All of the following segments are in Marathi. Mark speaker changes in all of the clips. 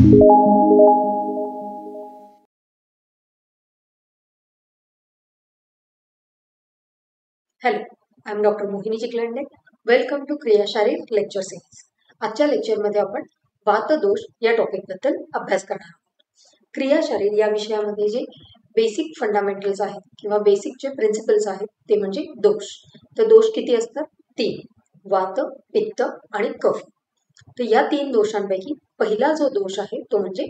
Speaker 1: Hello, I am doctor Mohini Chikhalande. Welcome to क्रियाशारीर लेक्चर सिरीज. आजच्या लेक्चरमध्ये आपण वातदोष या टॉपिकबद्दल अभ्यास करणार आहोत. क्रियाशारीर या विषयामध्ये जे बेसिक फंडामेंटल्स आहेत किंवा बेसिक जे प्रिन्सिपल्स आहेत ते म्हणजे दोष. तर दोष किती असतात? 3. वात, पित्त आणि कफ. तर या 3 दोषांपैकी पहिला जो दोष आहे तो म्हणजे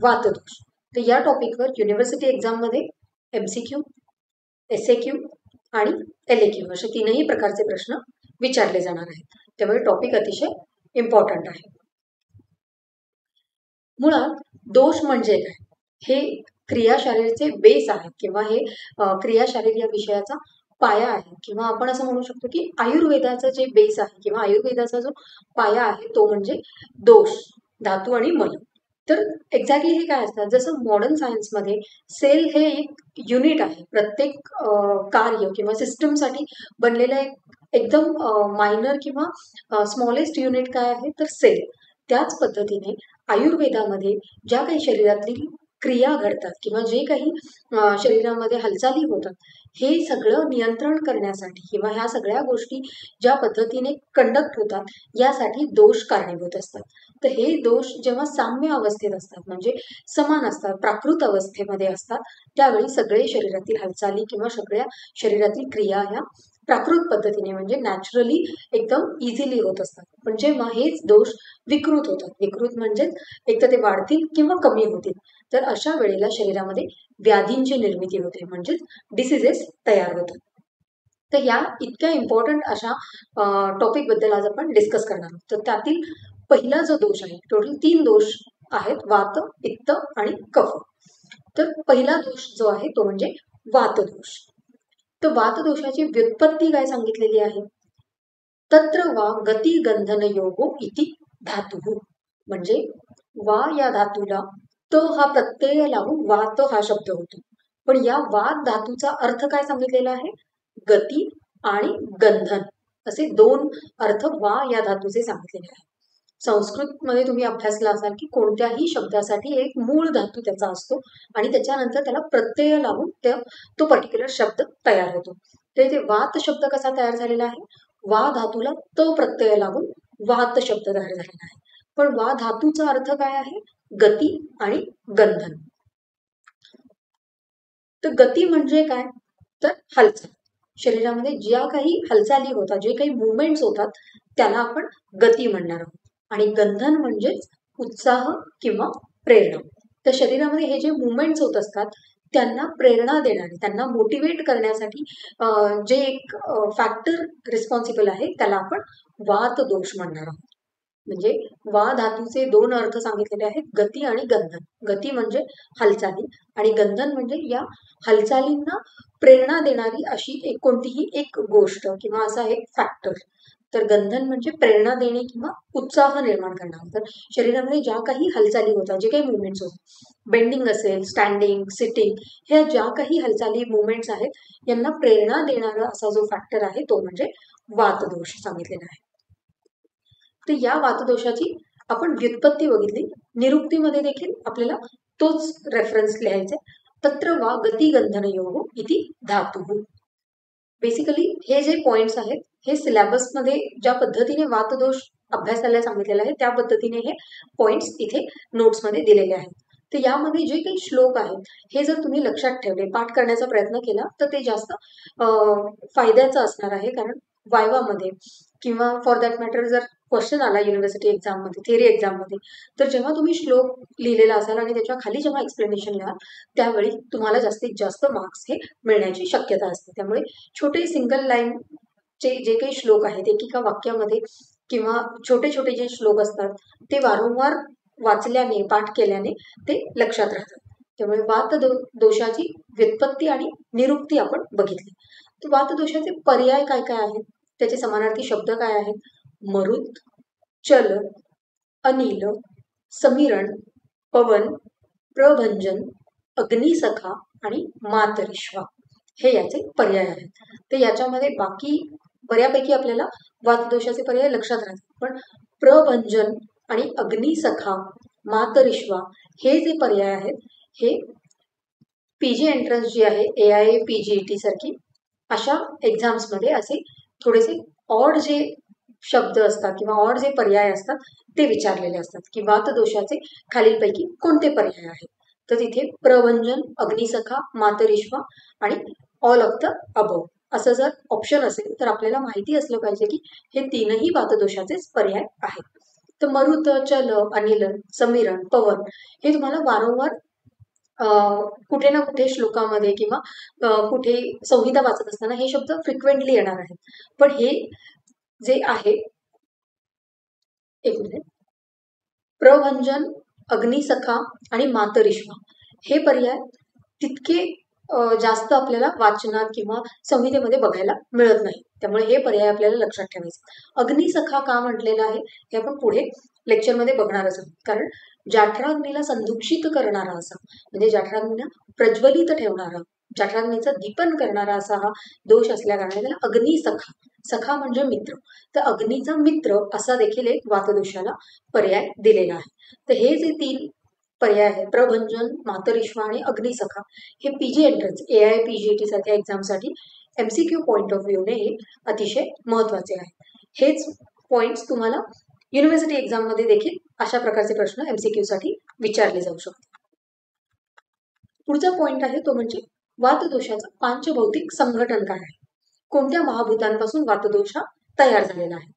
Speaker 1: वातदोष. तर या टॉपिकवर युनिव्हर्सिटी एक्झाममध्ये MCQ, SAQ आणि LAQ असे 3ही प्रकारचे प्रश्न विचारले जाणार आहेत. त्यामुळे टॉपिक अतिशय इम्पॉर्टंट आहे. मुळात दोष म्हणजे काय? हे क्रियाशारीरचे बेस आहे किंवा हे क्रियाशारीर या विषयाचा पाया आहे किंवा आपण असं म्हणू शकतो की आयुर्वेदाचा जे बेस आहे किंवा आयुर्वेदाचा जो पाया आहे तो म्हणजे दोष, धातू आणि मल. तर एक्झॅक्टली हे काय असतात? जसं मॉडर्न सायन्समध्ये सेल हे एक युनिट आहे. प्रत्येक कार्य किंवा सिस्टमसाठी बनलेलं एक एकदम मायनर किंवा स्मॉलेस्ट युनिट काय आहे? तर सेल. त्याच पद्धतीने आयुर्वेदामध्ये ज्या काही शरीरातील क्रिया घडतात किंवा जे काही शरीरामध्ये हालचाली होतात हे सगळं नियंत्रण करण्यासाठी किंवा ह्या सगळ्या गोष्टी ज्या पद्धतीने कंडक्ट होतात यासाठी दोष कारणीभूत असतात. तर हे दोष जेव्हा साम्य अवस्थेत असतात म्हणजे समान असतात, प्राकृत अवस्थेमध्ये असतात, त्यावेळी सगळे शरीरातील हालचाली किंवा सगळ्या शरीरातील क्रिया ह्या प्राकृत पद्धतीने म्हणजे नॅचरली एकदम इझिली होत असतात. पण जेव्हा हेच दोष विकृत होतात, विकृत म्हणजे एक तर ते वाढतील किंवा कमी होतील, तर अशा वेळेला शरीरामध्ये व्याधींची निर्मिती होते म्हणजेच डिसिजेस तयार होतात. तर या इतक्या इम्पॉर्टंट अशा टॉपिकबद्दल आज आपण डिस्कस करणार आहोत. तर त्यातील पहिला जो दोष आहे, टोटल 3 दोष आहेत, वात, पित्त आणि कफ. तर पहिला दोष जो आहे तो म्हणजे वातदोष. तर वातदोषाची व्युत्पत्ती काय सांगितलेली आहे? तत्र वा गती गंधन योगो इति धातु. म्हणजे वा या धातूला त हा प्रत्यय लावून वात हा शब्द होतो. पण या वात धातूचा अर्थ काय सांगितलेला आहे? गती आणि गंधन असे 2 अर्थ वा या धातूचे सांगितलेले आहेत. संस्कृतमध्ये तुम्ही अभ्यासला असाल की कोणत्याही शब्दासाठी एक मूळ धातू त्याचा असतो आणि त्याच्यानंतर त्याला प्रत्यय लावून तो पर्टिक्युलर शब्द तयार होतो. तर ते वात शब्द कसा तयार झालेला आहे? वा धातूला त प्रत्यय लागून वात शब्द तयार झालेला आहे. पण वा धातूचा अर्थ काय आहे? गती आणि गंधन. तर गती म्हणजे काय? तर हालचाल. शरीरामध्ये ज्या काही हालचाली होतात, जे काही मुवमेंट्स होतात त्याला आपण गती म्हणणार आहोत. आणि गंधन म्हणजेच उत्साह किंवा प्रेरणा. तर शरीरामध्ये हे जे मुवमेंट्स होत असतात त्यांना प्रेरणा देणारे, त्यांना मोटिवेट करण्यासाठी जे एक फॅक्टर रिस्पॉन्सिबल आहे त्याला आपण वात दोष म्हणणार आहोत. म्हणजे वा धातूचे 2 अर्थ सांगितलेले आहेत, गती आणि गंधन. गती म्हणजे हालचाली आणि गंधन म्हणजे या हालचालींना प्रेरणा देणारी अशी एक कोणतीही एक गोष्ट किंवा असा एक फॅक्टर. तर गंधन म्हणजे प्रेरणा देणे किंवा उत्साह निर्माण करणार. तर शरीरामध्ये ज्या काही हालचाली होतात, जे काही मुवमेंट्स होतात, बेंडिंग असेल, स्टँडिंग, सिटिंग, ह्या ज्या काही हालचाली मुवमेंट्स आहेत यांना प्रेरणा देणारा असा जो फॅक्टर आहे तो म्हणजे वातदोष सांगितलेला आहे. तर या वातदोषाची आपण व्युत्पत्ती बघितली. निरुक्तीमध्ये देखील आपल्याला तोच रेफरन्स लिहायचा. तत्र वा गती गंधन योगो इति धातु. बेसिकली हे जे पॉइंट्स आहेत हे सिलेबसमध्ये ज्या पद्धतीने वातदोष अभ्यासाला सांगितलेलं आहे त्या पद्धतीने हे पॉइंट्स इथे नोट्समध्ये दिलेले आहेत. तर यामध्ये जे काही श्लोक आहेत हे जर तुम्ही लक्षात ठेवले, पाठ करण्याचा प्रयत्न केला तर ते जास्त फायद्याचं असणार आहे. कारण वायवामध्ये किंवा फॉर दॅट मॅटर जर क्वेश्चन आला युनिव्हर्सिटी एक्झाममध्ये, थिअरी एक्झाममध्ये, तर जेव्हा तुम्ही श्लोक लिहिलेला असाल आणि त्याच्या खाली जेव्हा एक्सप्लेनेशन लिहाल त्यावेळी तुम्हाला जास्तीत जास्त मार्क्स हे मिळण्याची शक्यता असते. त्यामुळे छोटे सिंगल लाईनचे जे काही श्लोक आहेत एकेका वाक्यामध्ये किंवा छोटे छोटे जे श्लोक असतात ते वारंवार वाचल्याने, पाठ केल्याने ते लक्षात राहतात. त्यामुळे वातदोषाची व्युत्पत्ती आणि निरुक्ती आपण बघितली. तर वातदोषाचे पर्याय काय काय आहेत? त्याचे समानार्थी शब्द काय आहेत? मरुत, चल, अनिल, समीरण, पवन, प्रभंजन, अग्निसखा आणि मातरिश्वा हे याचे पर्याय आहेत. तर याच्यामध्ये बाकी बऱ्यापैकी आपल्याला वातदोषाचे पर्याय लक्षात राहतात. पण प्रभंजन आणि अग्निसखा मातरिश्वा हे जे पर्याय आहेत हे पीजी एंट्रन्स जी आहे AIA PGET सारखी अशा एक्झाम्समध्ये असे थोडेसे ऑड जे शब्द असतात किंवा ऑड जे पर्याय असतात ते विचारलेले असतात की वातदोषाचे खालीलपैकी कोणते पर्याय आहेत. तर तिथे प्रभंजन, अग्निसखा, मातरिश्वा आणि ऑल ऑफ द अबव असं जर ऑप्शन असेल तर आपल्याला माहिती असलं पाहिजे की हे तीनही वातदोषाचेच पर्याय आहेत. तर मरुत, चल, अनिल, समीरण, पवन हे तुम्हाला वारंवार कुठे ना कुठे श्लोकामध्ये किंवा कुठे संहिता वाचत असताना हे शब्द फ्रिक्वेंटली येणार आहेत. पण हे जे आहे एक मिनिट, प्रभंजन, अग्निसखा आणि मातरिश्वा हे पर्याय तितके जास्त आपल्याला वाचनात किंवा संहितेमध्ये बघायला मिळत नाही. त्यामुळे हे पर्याय आपल्याला लक्षात ठेवायचे. अग्निसखा का म्हटलेलं आहे हे आपण पुढे लेक्चरमध्ये बघणारच आहोत. कारण जाठराग्नीला संदूषित करणारा असा म्हणजे जाठराग्नीला प्रज्वलित ठेवणारा, जाठराग्नीचं दीपन करणारा असा हा दोष असल्या कारणाने त्याला अग्निसखा, सखा म्हणजे मित्र, तर अग्नीचा मित्र असा देखील एक वातदोषाला पर्याय दिलेला आहे. तर हे जे तीन पर्याय आहेत प्रभंजन, मातरिश्वा आणि अग्निसखा हे पीजी एंट्रन्स AIA PGET सारख्या एक्झामसाठी MCQ पॉइंट ऑफ व्ह्यूने हे अतिशय महत्वाचे आहे. हेच पॉइंट्स तुम्हाला युनिव्हर्सिटी एक्झाममध्ये देखील अशा प्रकारचे प्रश्न MCQ साठी विचारले जाऊ शकतात. पुढचा पॉइंट आहे तो म्हणजे वातदोषाचं पांचभौतिक संघटन काय आहे. कोणत्या महाभूतांपासून वातदोष हा तयार झालेला आहे.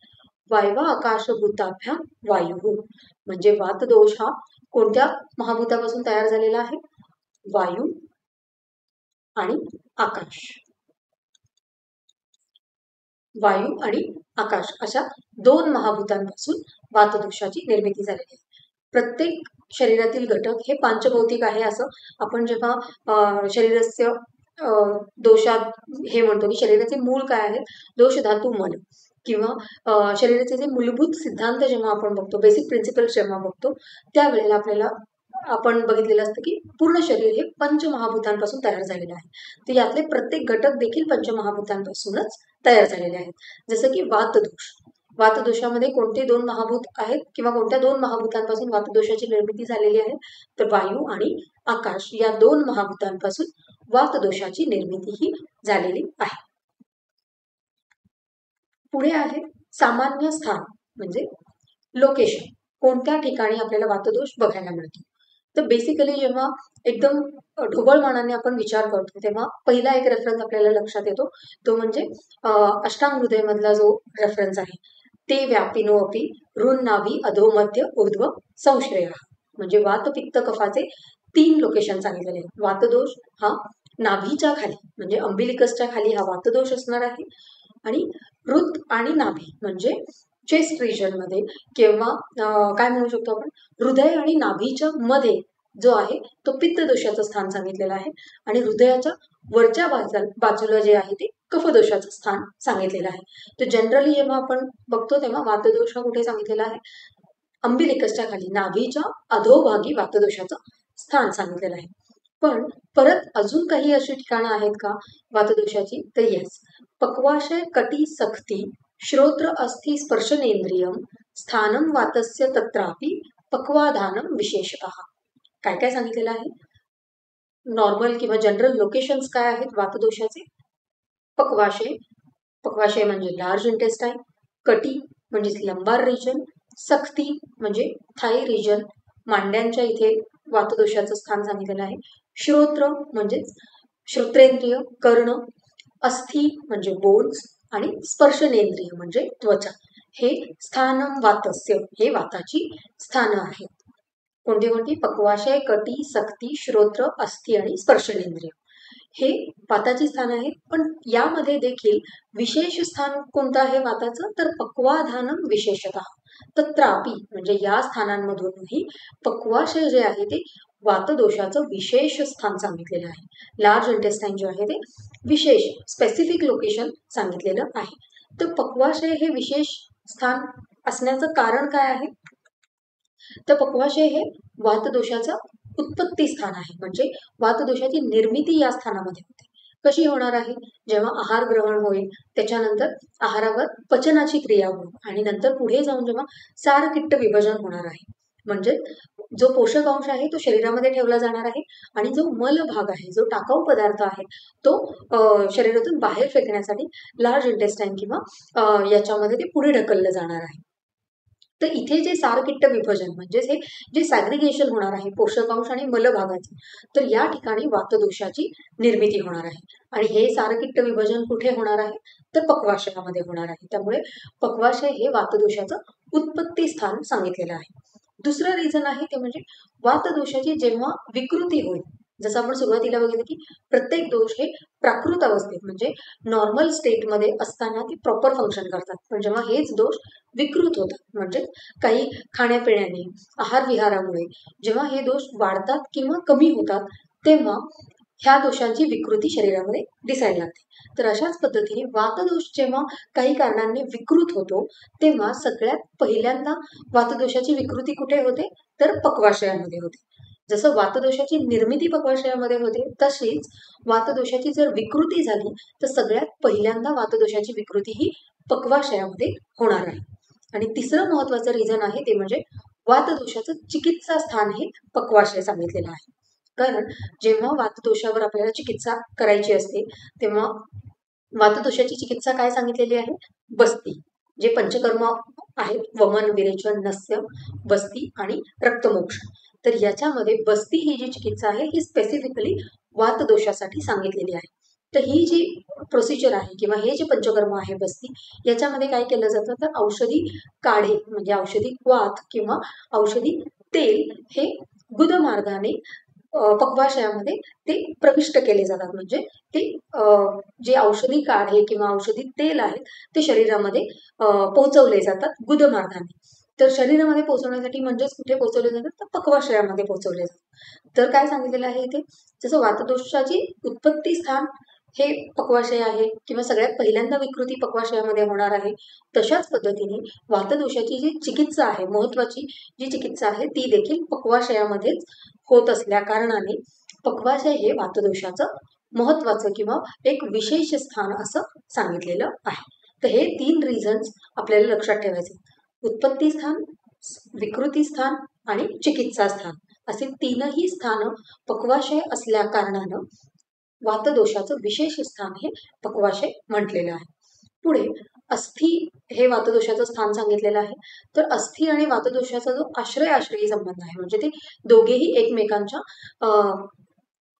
Speaker 1: वायवा आकाशभूताभ्याम वायू म्हणजे वातदोष हा कोणत्या महाभूतापासून तयार झालेला आहे. वायू आणि आकाश, वायू आणि आकाश अशा दोन महाभूतांपासून वातदोषाची निर्मिती झालेली आहे. प्रत्येक शरीरातील घटक हे पांचभौतिक आहे असं आपण जेव्हा शरीरास्य दोषात हे म्हणतो की शरीराचे मूळ काय आहेत, दोष धातू मन किंवा शरीराचे जे मूलभूत सिद्धांत जेव्हा आपण बघतो, बेसिक प्रिन्सिपल्स जेव्हा बघतो त्यावेळेला आपल्याला आपण बघितलेलं असतं की पूर्ण शरीर हे पंचमहाभूतांपासून तयार झालेलं आहे. तर यातले प्रत्येक घटक देखील पंचमहाभूतांपासूनच तयार झालेले आहेत. जसं की वातदोष, वातदोषामध्ये कोणते दोन महाभूत आहेत किंवा कोणत्या दोन महाभूतांपासून वातदोषाची निर्मिती झालेली आहे, तर वायू आणि आकाश या दोन महाभूतांपासून वातदोषाची निर्मिती ही झालेली आहे. पुढे आहे सामान्य स्थान म्हणजे लोकेशन, कोणत्या ठिकाणी आपल्याला वातदोष बघायला मिळतो. तर बेसिकली जेव्हा एकदम ढोबळमानाने आपण विचार करतो तेव्हा पहिला एक रेफरन्स आपल्याला लक्षात येतो तो म्हणजे अष्टांग हृदय मधला जो रेफरन्स आहे, ते व्यापिनो अपि ऋण नाभी अधोमध्य ऊर्ध्व संश्रय, म्हणजे वात पित्त कफाचे तीन लोकेशन सांगितलेले आहेत. वातदोष हा नाभीच्या खाली म्हणजे अंबिलिकसच्या खाली हा वातदोष असणार आहे आणि हृद आणि नाभी म्हणजे चेस्ट रिजन मध्ये किंवा काय म्हणू शकतो आपण हृदय आणि नाभीच्या मध्ये जो आहे तो पित्त दोषाचं स्थान सांगितलेलं आहे आणि हृदयाच्या वरच्या बाजूला जे आहे ते कफदोषाचं स्थान सांगितलेलं आहे. तर जनरली जेव्हा आपण बघतो तेव्हा वातदोष हा कुठे सांगितलेला आहे, अंबिलिकसच्या खाली नाभीच्या अधोभागी वातदोषाचं स्थान सांगितलेलं आहे. पण परत अजून काही अशी ठिकाणं आहेत का वातदोषाची, तर येस, पक्वाशय कटी सक्ती श्रोत्र अस्थि स्पर्शनेंद्रियम स्थानम वातस्य तत्रापि पक्वाधानम विशेषतः. काय काय सांगितलेलं आहे, नॉर्मल किंवा जनरल लोकेशन्स काय आहेत वातदोषाचे. पक्वाशय, पक्वाशय म्हणजे लार्ज इंटेस्टाईन, कटी म्हणजे लंबार रिजन, सक्ती म्हणजे थाई रिजन, मांड्यांच्या इथे वातदोषाचं स्थान सांगितलेलं आहे. श्रोत्र म्हणजे श्रोत्रेंद्रिय कर्ण, अस्थि म्हणजे बोन्स आणि स्पर्शनेंद्रिय म्हणजे त्वचा, हे स्थानम वातस्य हे वाताची स्थानं आहेत. कोणती कोणती, पक्वाशय, कटी, सक्ती, श्रोत्र, अस्थि आणि स्पर्शनेंद्रिय हे वाताची स्थान आहेत. पण यामध्ये देखील विशेष स्थान कोणतं आहे वाताचं, तर पक्वाधानम विशेषतः, तत्रापि म्हणजे या स्थानांमधूनही पक्वाशय जे आहे ते वातदोषाचं विशेष स्थान सांगितलेलं आहे. लार्ज इंटेस्टाईन जे आहे ते विशेष स्पेसिफिक लोकेशन सांगितलेलं आहे. तर पक्वाशय हे विशेष स्थान असण्याचं कारण काय आहे, तर पक्वाशय हे वातदोषाचं उत्पत्ती स्थान आहे, म्हणजे वातदोषाची निर्मिती या स्थानामध्ये होते. कशी होणार आहे, जेव्हा आहार ग्रहण होईल त्याच्यानंतर आहारावर पचनाची क्रिया होईल आणि नंतर पुढे जाऊन जेव्हा सारकिट्ट विभाजन होणार आहे, म्हणजे जो पोषक अंश आहे तो शरीरामध्ये ठेवला जाणार आहे आणि जो मल भाग आहे, जो टाकाऊ पदार्थ आहे, तो शरीरातून बाहेर फेकण्यासाठी लार्ज इंटेस्टाईन किंवा याच्यामध्ये ते पुढे ढकललं जाणार आहे. तर इथे जे सारकिट्ट विभाजन म्हणजेच हे जे सॅग्रिगेशन होणार आहे पोषकांश आणि मलभागाचे, तर या ठिकाणी वातदोषाची निर्मिती होणार आहे. आणि हे सारकिट्ट विभाजन कुठे होणार आहे, तर पक्वाशयामध्ये होणार आहे. त्यामुळे पक्वाशय हे वातदोषाचं उत्पत्ती स्थान सांगितलेलं आहे. दुसरं रिझन आहे ते म्हणजे वातदोषाची जेव्हा विकृती होईल, जसं आपण सुरुवातीला बघितलं की प्रत्येक दोष हे प्राकृत अवस्थेत म्हणजे नॉर्मल स्टेटमध्ये असताना ते प्रॉपर फंक्शन करतात, पण जेव्हा हेच दोष विकृत होतात म्हणजे काही खाण्यापिण्याने, आहार विहारामुळे जेव्हा हे दोष वाढतात किंवा कमी होतात, तेव्हा ह्या दोषांची विकृती शरीरामध्ये दिसायला लागते. तर अशाच पद्धतीने वातदोष जेव्हा काही कारणांनी विकृत होतो, तेव्हा सगळ्यात पहिल्यांदा वातदोषाची विकृती कुठे होते, तर पक्वाशयामध्ये होते. जसं वातदोषाची निर्मिती पक्वाशयामध्ये होते, तशीच वातदोषाची जर विकृती झाली तर सगळ्यात पहिल्यांदा वातदोषाची विकृती ही पक्वाशयामध्ये होणार आहे. आणि तिसरं महत्वाचं रिझन आहे ते म्हणजे वातदोषाचं चिकित्सा स्थान हे पक्वाशय सांगितलेलं आहे. कारण जेव्हा वातदोषावर आपल्याला चिकित्सा करायची असते, तेव्हा वातदोषाची चिकित्सा काय सांगितलेली आहे, बस्ती, जे पंचकर्म आहेत, वमन, विरेचन, नस्य, बस्ती आणि रक्तमोक्ष. तर याच्यामध्ये बस्ती ही जी चिकित्सा आहे ही स्पेसिफिकली वातदोषासाठी सांगितलेली आहे. तर ही जी प्रोसिजर आहे किंवा हे जे पंचकर्म आहे बस्ती, याच्यामध्ये काय केलं जातं, तर औषधी काढे म्हणजे औषधी क्वाथ किंवा औषधी तेल हे गुदमार्गाने पक्वाशयामध्ये ते प्रविष्ट केले जातात. म्हणजे ते जे औषधी काढे किंवा औषधी तेल आहेत ते शरीरामध्ये पोहोचवले जातात गुदमार्गाने. तर शरीरामध्ये पोहोचवण्यासाठी म्हणजेच कुठे पोहोचवले जातात, तर पक्वाशयामध्ये पोहोचवले जातात. तर काय सांगितलेलं आहे इथे, जसं वातदोषाची उत्पत्ती स्थान हे पक्वाशय आहे किंवा सगळ्यात पहिल्यांदा विकृती पक्वाशयामध्ये होणार आहे, तशाच पद्धतीने वातदोषाची जी चिकित्सा आहे, महत्वाची जी चिकित्सा आहे ती देखील पक्वाशयामध्येच होत असल्या कारणाने पक्वाशय हे वातदोषाचं महत्वाचं किंवा एक विशेष स्थान असं सांगितलेलं आहे. तर हे 3 रिझन्स आपल्याला लक्षात ठेवायचे, उत्पत्ती स्थान, विकृती स्थान आणि चिकित्सा स्थान, असे 3ही स्थान पक्वाशय असल्या कारणानं वातदोषाचं विशेष स्थान हे पक्वाशय म्हटलेलं आहे. पुढे अस्थि हे वातदोषाचं स्थान सांगितलेलं आहे. तर अस्थि आणि वातदोषाचा जो आश्रयी संबंध आहे म्हणजे ते दोघेही एकमेकांच्या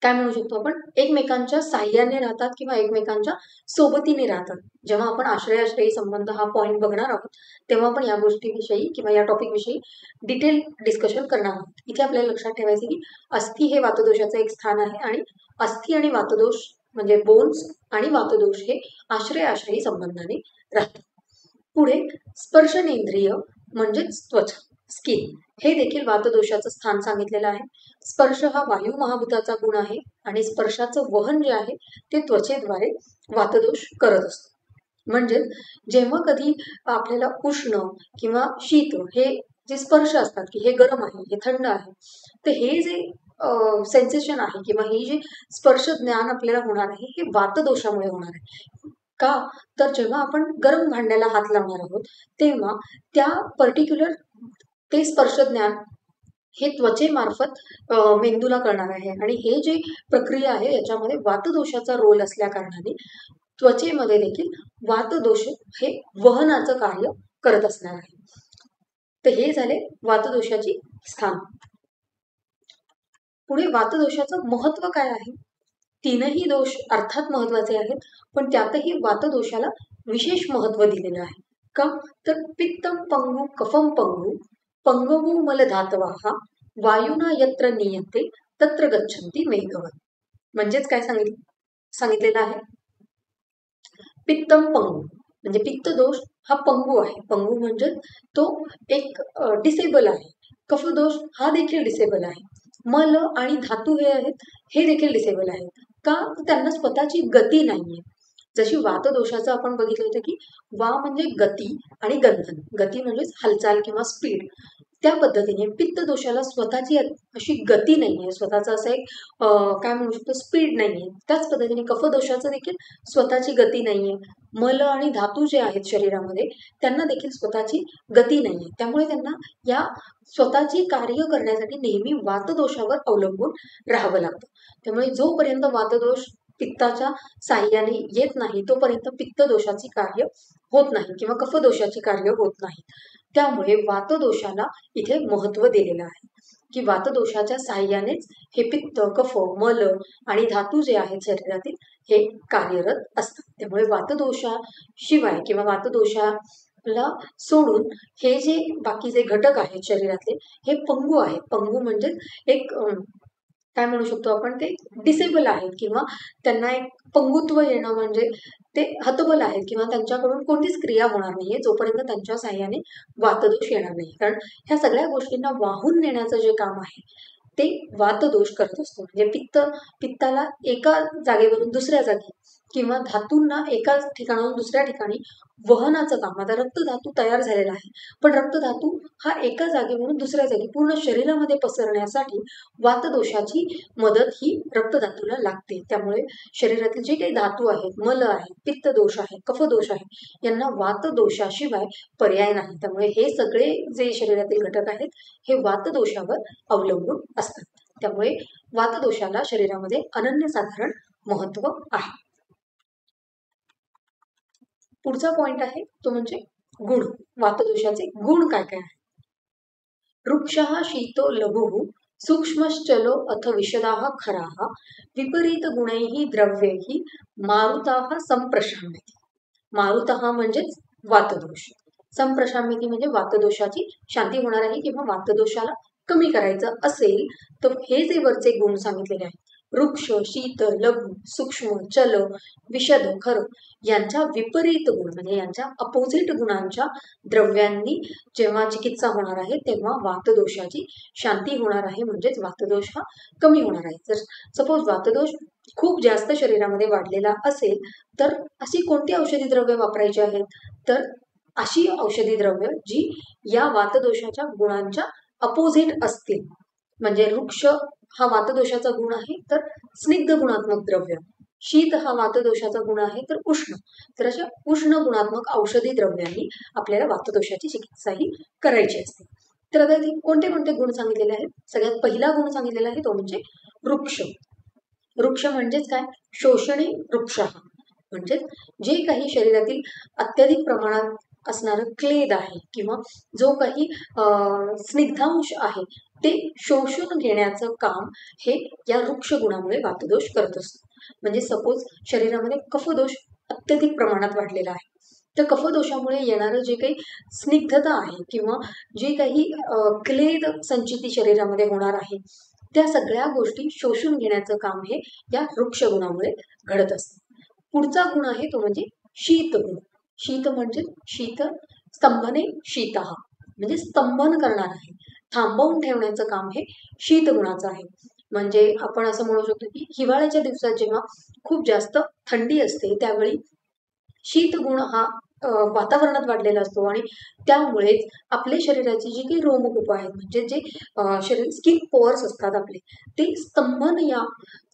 Speaker 1: काय म्हणू शकतो आपण, एकमेकांच्या साह्याने राहतात किंवा एकमेकांच्या सोबतीने राहतात. जेव्हा आपण आश्रयी संबंध हा पॉईंट बघणार आहोत, तेव्हा आपण या गोष्टीविषयी किंवा या टॉपिक विषयी डिटेल डिस्कशन करणार आहोत. इथे आपल्याला लक्षात ठेवायचे की अस्थि हे वातदोषाचं एक स्थान आहे आणि अस्थि आणि वातदोष म्हणजे बोन्स आणि वातदोष हे आश्रयी संबंधाने राहतात. पुढे स्पर्शनेंद्रिय म्हणजेच त्वचा, स्किन, हे देखील वातदोषाचं स्थान सांगितलेलं आहे. स्पर्श हा वायू महाभूताचा गुण आहे आणि स्पर्शाचं वहन जे आहे ते त्वचेद्वारे वातदोष करत असतो. म्हणजे जेव्हा कधी आपल्याला उष्ण किंवा शीत हे जे स्पर्श असतात की हे गरम आहे, हे थंड आहे, तर हे जे सेन्सेशन आहे किंवा हे जे स्पर्श ज्ञान आपल्याला होणार आहे हे वातदोषामुळे होणार आहे. का, तर जेव्हा आपण गरम भांड्याला हात लावणार आहोत तेव्हा त्या पर्टिक्युलर ते स्पर्श ज्ञान हे त्वचेमार्फत मेंदूला करणार आहे आणि हे जे प्रक्रिया आहे याच्यामध्ये वातदोषाचा रोल असल्या कारणाने त्वचेमध्ये देखील वातदोष हे वहनाचं कार्य करत असणार आहे. तर हे झाले वातदोषाची स्थान. पुढे वातदोषाचं महत्व काय आहे, 3ही दोष अर्थात महत्वाचे आहेत, पण त्यातही वातदोषाला विशेष महत्व दिलेलं आहे. का, तर पित्तम पंगू कफम पंगू पंगवू मलधातवाः वायुना यत्र नियते तत्र गच्छन्ति मेघवत. म्हणजेच काय सांगितलेलं आहे, पित्तम पंगू म्हणजे पित्त दोष हा पंगू आहे. पंगू म्हणजे तो एक डिसेबल आहे. कफदोष हा देखील डिसेबल आहे. मल आणि धातू हे आहेत हे देखील डिसेबल आहेत. का, त्यांना स्वतःची गती नाहीये. जशी वातदोषाचं आपण बघितलं होतं की वा म्हणजे गती आणि गंधन, गती म्हणजेच हालचाल किंवा स्पीड, त्या पद्धतीने पित्त दोषाला स्वतःची अशी गती नाहीये, स्वतःचा असं एक काय म्हणू शकतो स्पीड नाहीये. त्याच पद्धतीने कफ दोषाचं देखील स्वतःची गती नाहीये. मल आणि धातू जे आहेत शरीरामध्ये त्यांना देखील स्वतःची गती नाहीये. त्यामुळे त्यांना या स्वतःची कार्य करण्यासाठी नेहमी वातदोषावर अवलंबून राहावं लागतं. त्यामुळे जोपर्यंत वातदोष पित्ताच्या साह्याने येत नाही तोपर्यंत पित्त दोषाची कार्य होत नाही किंवा कफदोषाची कार्य होत नाही. त्यामुळे वातदोषाला इथे महत्व दिलेलं आहे की वातदोषाच्या साह्यानेच हे पित्त, कफ, मल आणि धातू जे आहेत शरीरातील हे कार्यरत असतात. त्यामुळे वातदोषाशिवाय किंवा वातदोषाला सोडून हे जे बाकीचे घटक आहेत शरीरातले हे पंगू आहेत. पंगू म्हणजे एक काय म्हणू शकतो आपण ते डिसेबल आहेत किंवा त्यांना एक पंगुत्व येणं म्हणजे ते हतबल आहेत किंवा त्यांच्याकडून कोणतीच क्रिया होणार नाहीये जोपर्यंत त्यांच्या साह्याने वातदोष येणार नाही. कारण ह्या सगळ्या गोष्टींना वाहून नेण्याचं जे काम आहे ते वातदोष करत असतो. म्हणजे पित्ताला एका जागेवरून दुसऱ्या जागी किंवा धातूंना एका ठिकाणाहून दुसऱ्या ठिकाणी वहनाचं काम. आता रक्तधातू तयार झालेला आहे पण रक्तधातू हा एका जागेवरून दुसऱ्या जागी पूर्ण शरीरामध्ये पसरण्यासाठी वातदोषाची मदत ही रक्तधातूला लागते. त्यामुळे शरीरातील जे काही धातू आहेत, मल आहे, पित्त दोष आहे, कफदोष आहे यांना वातदोषाशिवाय पर्याय नाही. त्यामुळे हे सगळे जे शरीरातील घटक आहेत हे वातदोषावर अवलंबून असतात. त्यामुळे वातदोषाला शरीरामध्ये अनन्यसाधारण महत्व आहे. पुढचा पॉइंट आहे तो म्हणजे गुण. वातदोषाचे गुण काय काय आहे? वृक्षः शीतो लघुः सूक्ष्मश्चलो अथ विशदाः खराः विपरीत गुणैः द्रव्यैः मारुताः संप्रशाम्यति. मारुतः म्हणजेच वातदोष, संप्रशाम्यति म्हणजे वातदोषाची शांती होणार आहे किंवा वातदोषाला कमी करायचं असेल तर हे जे वरचे गुण सांगितलेले आहेत वृक्ष, शीत, लघु, सूक्ष्म, चल, विशद, खर यांच्या विपरीत गुण म्हणजे यांच्या अपोजिट गुणांच्या द्रव्यांनी जेव्हा चिकित्सा होणार आहे तेव्हा वातदोषाची शांती होणार आहे म्हणजेच वातदोष हा कमी होणार आहे. जर सपोज वातदोष खूप जास्त शरीरामध्ये वाढलेला असेल तर अशी कोणती औषधी द्रव्य वापरायची आहेत? तर अशी औषधी द्रव्य जी या वातदोषाच्या गुणांच्या अपोजिट असतील. म्हणजे वृक्ष हा वातदोषाचा गुण आहे तर स्निग्ध गुणात्मक द्रव्य, शीत हा वातदोषाचा गुण आहे तर उष्ण. तर अशा उष्ण गुणात्मक औषधी द्रव्यांनी आपल्याला वातदोषाची चिकित्सा ही करायची असते. तर आता इथे कोणते कोणते गुण सांगितलेले आहेत? सगळ्यात पहिला गुण सांगितलेला आहे तो म्हणजे वृक्ष. वृक्ष म्हणजेच काय? शोषणे वृक्ष म्हणजे जे काही शरीरातील अत्यधिक प्रमाणात असणारं क्लेद आहे किंवा जो काही स्निग्धांश आहे ते शोषून घेण्याचं काम हे या वृक्ष गुणामुळे वातदोष करत असतो. म्हणजे सपोज शरीरामध्ये कफदोष अत्यधिक प्रमाणात वाढलेला आहे तर कफदोषामुळे येणारं जे काही स्निग्धता आहे किंवा जे काही क्लेद संचिती शरीरामध्ये होणार आहे त्या सगळ्या गोष्टी शोषून घेण्याचं काम हे या वृक्ष गुणामुळे घडत असतं. पुढचा गुण आहे तो म्हणजे शीत गुण. शीत म्हणजे शीत स्तंभने शीतः म्हणजे स्तंभन करणार आहे, थांबवून ठेवण्याचं काम हे शीत गुणाचं आहे. म्हणजे आपण असं म्हणू शकतो की हिवाळ्याच्या दिवसात जेव्हा खूप जास्त थंडी असते त्यावेळी शीत गुण हा वातावरणात वाढलेला असतो आणि त्यामुळेच आपल्या शरीराची जी काही रोमकूप आहेत म्हणजे जे शरीर स्किन पोअर्स असतात आपले ते स्तंभन या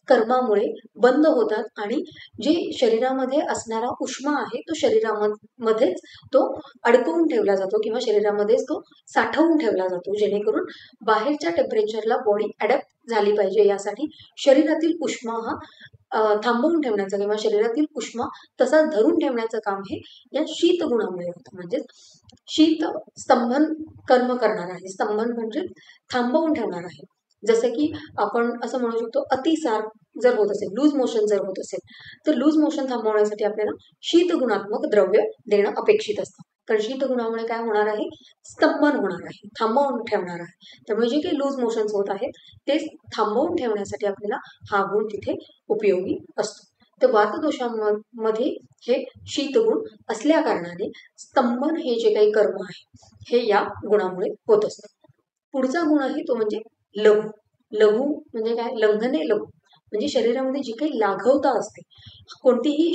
Speaker 1: कर्मामुळे बंद होतात आणि जे शरीरामध्ये असणारा उष्मा आहे तो शरीरामध्येच तो अडकवून ठेवला जातो किंवा शरीरामध्येच तो साठवून ठेवला जातो जेणेकरून बाहेरच्या टेम्परेचरला बॉडी अडॅप्ट झाली पाहिजे यासाठी शरीरातील उष्मा हा थांबवून ठेवण्याचं किंवा शरीरातील उष्मा तसा धरून ठेवण्याचं काम हे या शीत गुणामुळे होतं. म्हणजे शीत स्तंभन कर्म करणार आहे. स्तंभन म्हणजे थांबवून ठेवणार आहे. जसं की आपण असं म्हणू शकतो अतिसार जर होत असेल, लूज मोशन जर होत असेल तर लूज मोशन थांबवण्यासाठी आपल्याला शीत गुणात्मक द्रव्य देणं अपेक्षित असतं. कारण शीत गुणामुळे काय होणार आहे? स्तंभन होणार आहे, थांबवून ठेवणार आहे. त्यामुळे जे काही लूज मोशन्स होत आहेत ते थांबवून ठेवण्यासाठी आपल्याला हा गुण तिथे उपयोगी असतो. तर वातदोषामध्ये हे शीतगुण असल्या कारणाने स्तंभन हे जे काही कर्म आहे हे या गुणामुळे होत असतं. पुढचा गुण आहे तो म्हणजे लघु. लघु म्हणजे काय? लंघने लघु म्हणजे शरीरामध्ये जी काही लाघवता असते, कोणतीही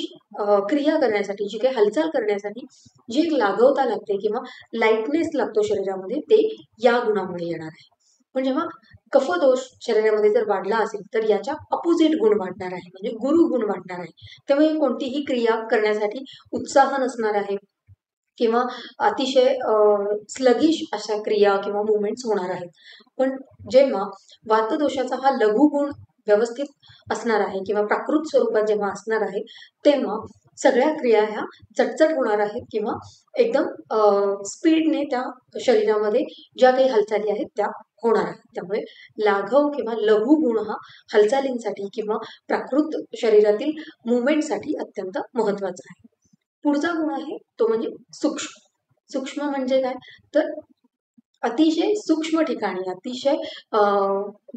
Speaker 1: क्रिया करण्यासाठी, जी काही हालचाल करण्यासाठी जी एक लाघवता लागते किंवा लाईटनेस लागतो शरीरामध्ये, ते या गुणामुळे येणार आहे. पण जेव्हा कफदोष शरीरामध्ये जर वाढला असेल तर याच्या अपोजिट गुण वाढणार आहे, म्हणजे गुरु गुण वाढणार आहे. त्यामुळे कोणतीही क्रिया करण्यासाठी उत्साह नसणार आहे किंवा अतिशय स्लगिश अशा क्रिया किंवा मुवमेंट्स होणार आहेत. पण जेव्हा वातदोषाचा हा लघुगुण व्यवस्थित असणार आहे किंवा प्राकृत स्वरूपात जेव्हा असणार आहे, तेव्हा सगळ्या क्रिया ह्या चटचट होणार आहेत किंवा एकदम स्पीडने त्या शरीरामध्ये ज्या काही हालचाली आहेत त्या होणार आहेत. त्यामुळे लाघव किंवा लघु गुण हा हालचालींसाठी किंवा प्राकृत शरीरातील मुवमेंटसाठी अत्यंत महत्वाचा आहे. पुढचा गुण आहे तो म्हणजे सूक्ष्म. सूक्ष्म म्हणजे काय, तर अतिशय सूक्ष्म ठिकाणी, अतिशय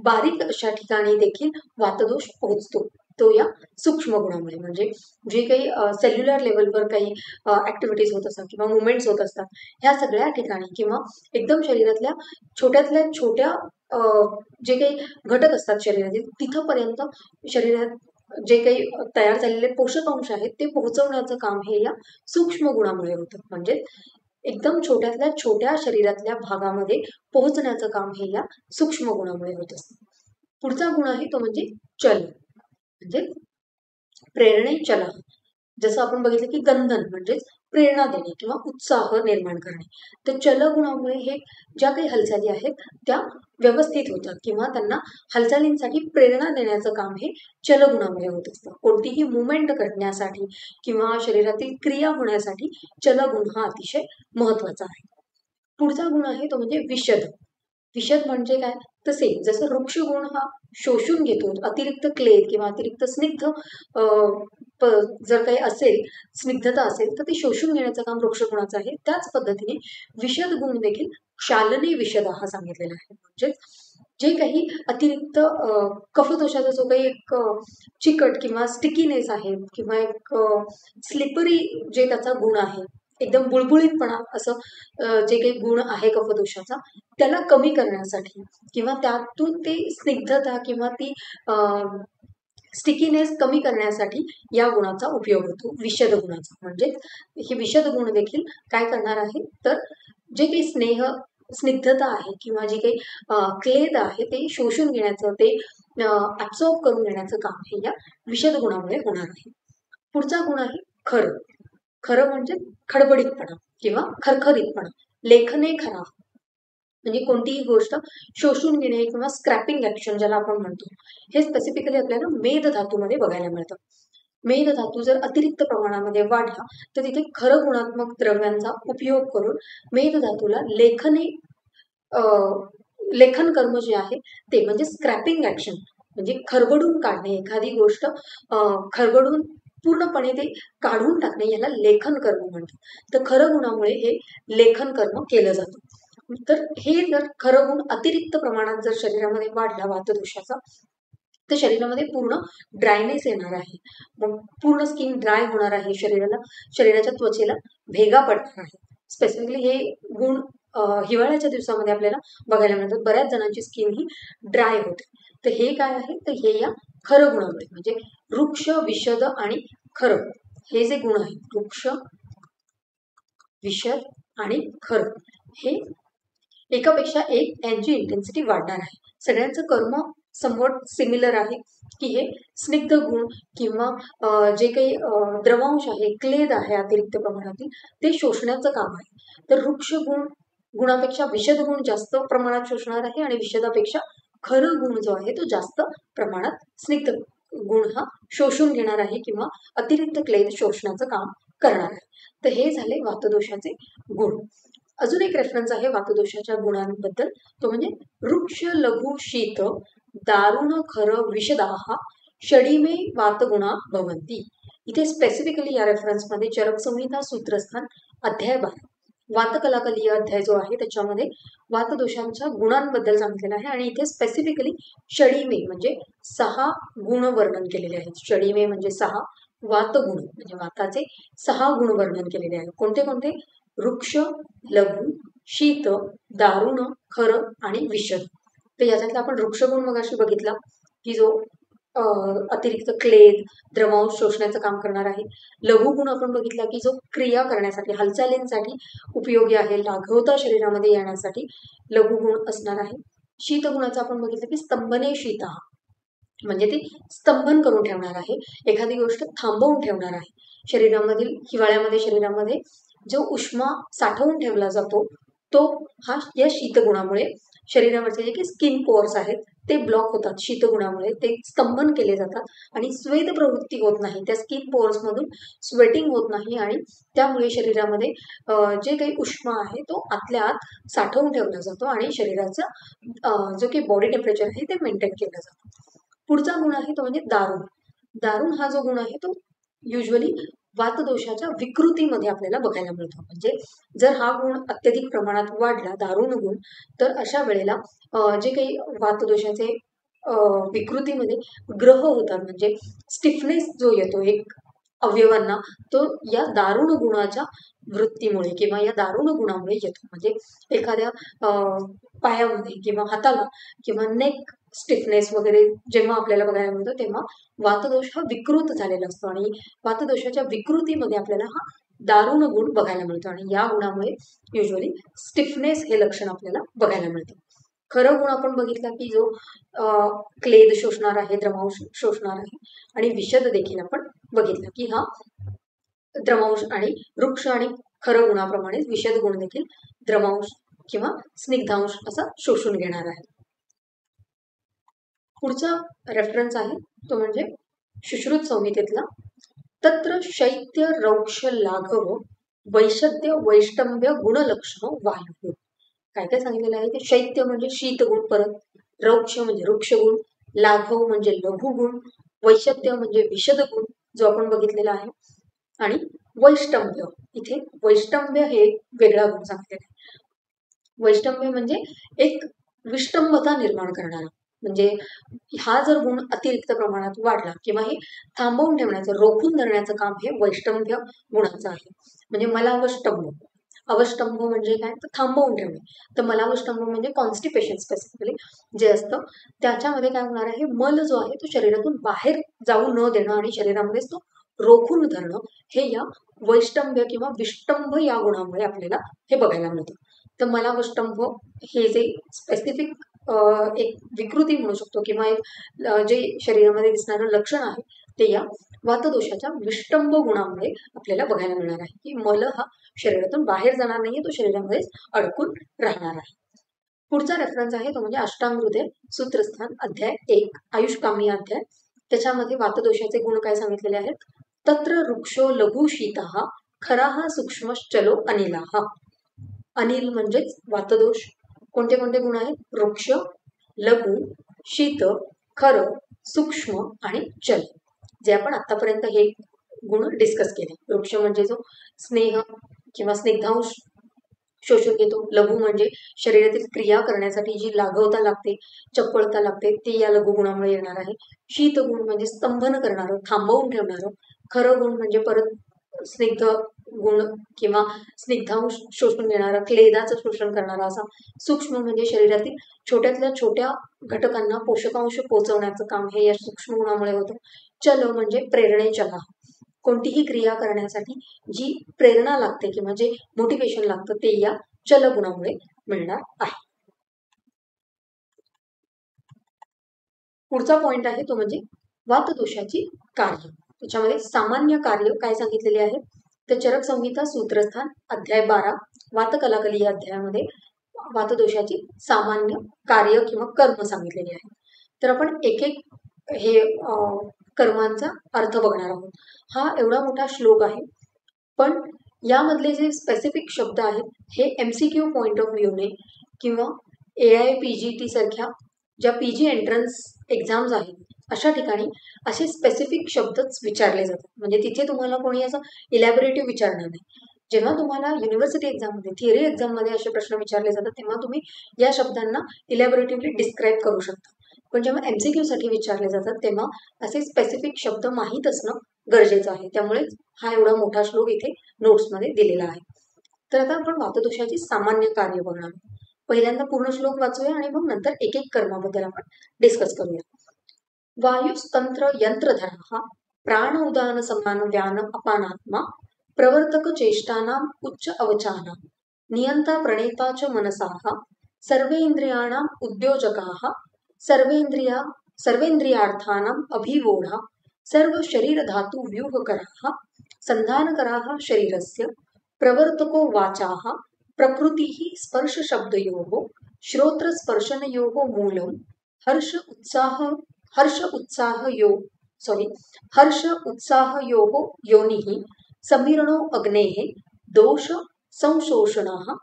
Speaker 1: बारीक अशा ठिकाणी देखील वातदोष पोहोचतो, तो या सूक्ष्म गुणामुळे. म्हणजे जे काही सेल्युलर लेवलवर काही ऍक्टिव्हिटीज होत असतात किंवा मुवमेंट्स होत असतात, ह्या सगळ्या ठिकाणी किंवा एकदम शरीरातल्या छोट्यातल्या छोट्या जे काही घटक असतात शरीरातील, तिथपर्यंत शरीरात जे काही तयार झालेले पोषक अंश आहेत ते पोहोचवण्याचं काम हे या सूक्ष्म गुणामुळे होतं. म्हणजे एकदम छोट्यातल्या छोट्या शरीरातल्या भागामध्ये पोहोचण्याचं काम हे या सूक्ष्म गुणामुळे होत असतं. पुढचा गुण आहे तो म्हणजे चल, म्हणजे प्रेरणे चला. जसं आपण बघितलं की गंधन म्हणजेच प्रेरणा देणे किंवा उत्साह निर्माण करणे. तर चलगुणामुळे हे ज्या काही हालचाली आहेत त्या व्यवस्थित होतात किंवा त्यांना हालचालींसाठी प्रेरणा देण्याचं काम हे चलगुणामुळे होत असतं. कोणतीही मुवमेंट करण्यासाठी किंवा शरीरातील क्रिया होण्यासाठी चलगुण हा अतिशय महत्वाचा आहे. पुढचा गुण आहे तो म्हणजे विशद. विशद म्हणजे काय, तर सेम जसं वृक्षगुण हा शोषून घेतो अतिरिक्त क्लेद किंवा अतिरिक्त स्निग्ध जर काही असेल, स्निग्धता असेल, तर ते शोषून घेण्याचं काम वृक्षगुणाचं आहे. त्याच पद्धतीने विशद गुण देखील शालने विशद हा सांगितलेला आहे. म्हणजे जे काही अतिरिक्त कफदोषाचा जो काही एक चिकट किंवा स्टिकीनेस आहे किंवा एक स्लिपरी जे त्याचा गुण आहे, एकदम बुळबुळीतपणा असं जे काही गुण आहे कफदोषाचा, त्याला कमी करण्यासाठी किंवा त्यातून ते स्निग्धता किंवा ती स्टिकीनेस कमी करण्यासाठी या गुणाचा उपयोग होतो, विशद गुणाचा. म्हणजे हे विशद गुण देखील काय करणार आहे, तर जे काही स्निग्धता आहे किंवा जे काही क्लेद आहे ते शोषून घेण्याचं, ते ऍब्सॉर्ब करून घेण्याचं काम हे या विशद गुणामुळे होणार आहे. पुढचा गुण आहे खरं. खरं म्हणजे खडबडीतपणा किंवा खरखरीतपणा, लेखने खरा. म्हणजे कोणतीही गोष्ट शोषून घेणे किंवा स्क्रॅपिंग ऍक्शन ज्याला आपण म्हणतो, हे स्पेसिफिकली आपल्याला मेद धातूमध्ये बघायला मिळतं. मेद धातू जर अतिरिक्त प्रमाणामध्ये वाढला तर तिथे खरं गुणात्मक द्रव्यांचा उपयोग करून मेद धातूला लेखन कर्म जे आहे ते म्हणजे स्क्रॅपिंग ऍक्शन, म्हणजे खरबडून काढणे, एखादी गोष्ट खरबडून पूर्णपणे ते काढून टाकणे, याला लेखन कर्म म्हणतात. तर खरं गुणामुळे हे लेखन कर्म केलं जातं. तर हे जर खरं गुण अतिरिक्त प्रमाणात जर शरीरामध्ये वाढला वातदोषाचा, तर शरीरामध्ये पूर्ण ड्रायनेस येणार आहे. मग पूर्ण स्किन ड्राय होणार आहे, शरीराच्या त्वचेला भेगा पडणार आहे. स्पेसिफिकली हे गुण हिवाळ्याच्या दिवसामध्ये आपल्याला बघायला मिळतात. बऱ्याच जणांची स्किन ही ड्राय होते. तर हे काय आहे, तर हे या खरं गुणामुळे, म्हणजे वृक्ष, विशद आणि खरं हे जे गुण आहेत, वृक्ष, विशद आणि खरं, हे एकापेक्षा एक यांची इंटेन्सिटी वाढणार आहे. सगळ्यांचं कर्म समवट सिमिलर आहे की हे स्निग्ध गुण किंवा जे काही द्रवांश आहे, क्लेद आहे अतिरिक्त प्रमाणातील, ते शोषण्याचं काम आहे. तर वृक्ष गुणापेक्षा विशद गुण जास्त प्रमाणात शोषणार आहे आणि विशदापेक्षा खरं गुण जो आहे तो जास्त प्रमाणात स्निग्ध गुण हा शोषून घेणार आहे किंवा अतिरिक्त क्लेद शोषण्याचं काम करणार आहे. तर हे झाले वातदोषाचे गुण. अजून एक रेफरन्स आहे वातदोषाच्या गुणांबद्दल, तो म्हणजे वृक्ष लघु शीत दारुण खर विषदाहा षडीमे वातगुणा भवंती. इथे स्पेसिफिकली या रेफरन्समध्ये चरक संहिता सूत्रस्थान अध्याय 12 वातकलाकलीय अध्याय जो आहे त्याच्यामध्ये वातदोषांच्या गुणांबद्दल सांगितलेलं आहे आणि इथे स्पेसिफिकली षडीमे म्हणजे 6 गुण वर्णन केलेले आहेत. षडीमे म्हणजे 6, वातगुण म्हणजे वाताचे 6 गुण वर्णन केलेले आहेत. कोणते कोणते? वृक्ष, लघु, शीत, दारुण, खर आणि विशद. तर याच्यातला आपण वृक्षगुण मगाशी बघितला की जो अतिरिक्त क्लेद, द्रवांश शोषण्याचं काम करणार आहे. लघुगुण आपण बघितला की जो क्रिया करण्यासाठी, हालचालींसाठी उपयोगी आहे, लाघवता शरीरामध्ये येण्यासाठी लघुगुण असणार आहे. शीतगुणाचं आपण बघितलं की स्तंभने शीतः, म्हणजे ते स्तंभन करून ठेवणार आहे, एखादी गोष्ट थांबवून ठेवणार आहे. शरीरामधील हिवाळ्यामध्ये शरीरामध्ये जो उष्मा साठवून ठेवला जातो तो हा या शीतगुणामुळे शरीरावरचे जे काही स्किन पोअर्स आहेत ते ब्लॉक होतात. शीतगुणामुळे ते स्तंभन केले जातात आणि स्वेद प्रवृत्ती होत नाही, त्या स्किन पोअर्स मधून स्वेटिंग होत नाही आणि त्यामुळे शरीरामध्ये जे काही उष्मा आहे तो आतल्या आत साठवून ठेवला जातो आणि शरीराचा जो काही बॉडी टेम्परेचर आहे ते मेंटेन केलं जातं. पुढचा गुण आहे तो म्हणजे दारुण. दारुण हा जो गुण आहे तो युजली वातदोषाच्या विकृतीमध्ये आपल्याला बघायला मिळतो. म्हणजे जर हा गुण अत्यधिक प्रमाणात वाढला, दारुण गुण, तर अशा वेळेला जे काही वातदोषाचे विकृतीमध्ये ग्रह होतात, म्हणजे स्टिफनेस जो येतो एक अवयवांना, तो या दारुण गुणाच्या वृत्तीमुळे किंवा या दारुण गुणामुळे येतो. म्हणजे एखाद्या पायामध्ये किंवा हाताला किंवा नेक स्टिफनेस वगैरे जेव्हा आपल्याला बघायला मिळतो तेव्हा वातदोष हा विकृत झालेला असतो आणि वातदोषाच्या विकृतीमध्ये आपल्याला हा दारुण गुण बघायला मिळतो आणि या गुणामुळे युजली स्टिफनेस हे लक्षण आपल्याला बघायला मिळतं. खरं गुण आपण बघितला की जो क्लेद शोषणार आहे, द्रवांश शोषणार आहे आणि विषद देखील आपण बघितला की हा द्रवांश आणि वृक्ष आणि खरं गुणाप्रमाणे विषद गुण देखील द्रवांश किंवा स्निग्धांश असा शोषून घेणार आहे. पुढचा रेफरन्स आहे तो म्हणजे सुश्रुत संहितेतला तत्र शैत्य रौक्ष लाघव वैशद्य वैष्टंभ्य गुणलक्षण वायू. काय काय सांगितलेलं आहे ते शैत्य म्हणजे शीतगुण, परत रौक्ष म्हणजे वृक्षगुण, लाघव म्हणजे लघुगुण, वैशद्य म्हणजे विशद गुण जो आपण बघितलेला आहे आणि वैष्टंभ्य, इथे वैष्टंभ्य हे वेगळा गुण सांगितलेला आहे. वैष्टंभ्य म्हणजे एक विष्टंभता निर्माण करणारा, म्हणजे हा जर गुण अतिरिक्त प्रमाणात वाढला किंवा हे थांबवून ठेवण्याचं, रोखून धरण्याचं काम हे वैष्टंभ्य गुणाचं आहे. म्हणजे मलावष्टंभ, अवष्टंभ म्हणजे काय तर थांबवून ठेवणे, तर मलावष्टंभ म्हणजे कॉन्स्टिपेशन स्पेसिफिकली जे असतं त्याच्यामध्ये काय होणार आहे, मल जो आहे तो शरीरातून बाहेर जाऊ न देणं आणि शरीरामध्येच तो रोखून धरणं, हे या वैष्टंभ्य किंवा विष्टंभ या गुणामुळे आपल्याला हे बघायला मिळतं. तर मलावष्टंभ हे जे स्पेसिफिक एक विकृती म्हणू शकतो किंवा एक जे शरीरामध्ये दिसणारं लक्षण आहे ते या वातदोषाच्या विष्टंभ गुणामुळे आपल्याला बघायला मिळणार आहे की मल हा शरीरातून बाहेर जाणार नाहीये, तो शरीरामध्येच अडकून राहणार आहे. पुढचा रेफरन्स आहे तो म्हणजे अष्टांग हृदय सूत्रस्थान अध्याय 1 आयुषकामी अध्याय. त्याच्यामध्ये वातदोषाचे गुण काय सांगितलेले आहेत, तत्र वृक्षो लघु शीतः खराः सूक्ष्मश्चलो अनिलाः. अनिल म्हणजेच वातदोष. कोणते कोणते गुण आहेत, वृक्ष, लघु, शीत, खर, सूक्ष्म आणि चल, जे आपण आतापर्यंत हे गुण डिस्कस केले. वृक्ष म्हणजे जो स्नेह किंवा स्निग्धांश शोषून घेतो, लघु म्हणजे शरीरातील क्रिया करण्यासाठी जी लाघवता लागते, चपळता लागते, ते या लघुगुणामुळे येणार आहे. शीत गुण म्हणजे स्तंभन करणारं, थांबवून ठेवणारं. खरं गुण म्हणजे परत स्निग्ध गुण किंवा स्निग्धांश शोषून घेणारा, क्लेदाचं शोषण करणारा असा. सूक्ष्म म्हणजे शरीरातील छोट्यातल्या छोट्या घटकांना पोषकांश पोहोचवण्याचं काम हे या सूक्ष्म गुणामुळे होतं. चल म्हणजे प्रेरणेचला, कोणतीही क्रिया करण्यासाठी जी प्रेरणा लागते किंवा जे मोटिवेशन लागतं ते या चल गुणामुळे मिळणार आहे. पुढचा पॉइंट आहे तो म्हणजे वातदोषाची कार्य. त्याच्यामध्ये सामान्य कार्य काय सांगितलेले आहे, तर चरक संहिता सूत्रस्थान अध्याय 12 वातकलाकली या अध्यायामध्ये वातदोषाची सामान्य कार्य किंवा कर्म सांगितलेले आहे. तर आपण एक एक हे कर्मांचा अर्थ बघणार आहोत. हा एवढा मोठा श्लोक आहे, पण यामधले जे स्पेसिफिक शब्द आहेत हे MCQ पॉइंट ऑफ व्ह्यूने किंवा AIPGT सारख्या ज्या PG एंट्रन्स एक्झाम्स आहेत अशा ठिकाणी असे स्पेसिफिक शब्दच विचारले जातात. म्हणजे तिथे तुम्हाला कोणी असं इलॅबोरेटिव्ह विचारणार नाही. जेव्हा तुम्हाला युनिव्हर्सिटी एक्झाममध्ये, थिअरी एक्झाममध्ये असे प्रश्न विचारले जातात तेव्हा तुम्ही या शब्दांना इलॅबोरेटिव्हली डिस्क्राईब करू शकता. पण जेव्हा MCQ साठी विचारले जातात तेव्हा असे स्पेसिफिक शब्द माहीत असणं गरजेचं आहे. त्यामुळे हा एवढा मोठा श्लोक इथे नोट्समध्ये दिलेला आहे. तर आता आपण वातदोषाची सामान्य कार्य बघणार. पहिल्यांदा पूर्ण श्लोक वाचूया आणि मग नंतर एक एक कर्माबद्दल आपण डिस्कस करूया. वायुस्तंत्र यंत्रधरा प्राण उदान समान व्यान अपानात्मा प्रवर्तक चेष्टानाम उच्च अवचाना नियंता प्रणेता च मनसाः सर्वेन्द्रियाणाम उद्योजकाः सर्वेन्द्रिया सर्वेन्द्रियार्थानाम अभिवोढा सर्व शरीर धातु व्यूहकराः संधानकराः शरीरस्य प्रवर्तको वाचाः प्रकृतिः स्पर्श शब्दयोः श्रोत्र स्पर्शनयोः मूलम हर्ष उत्साह हर्ष उत्साह यो हर्ष उत्साह योनिः समीरणो अग्नेः दोष संशोषणः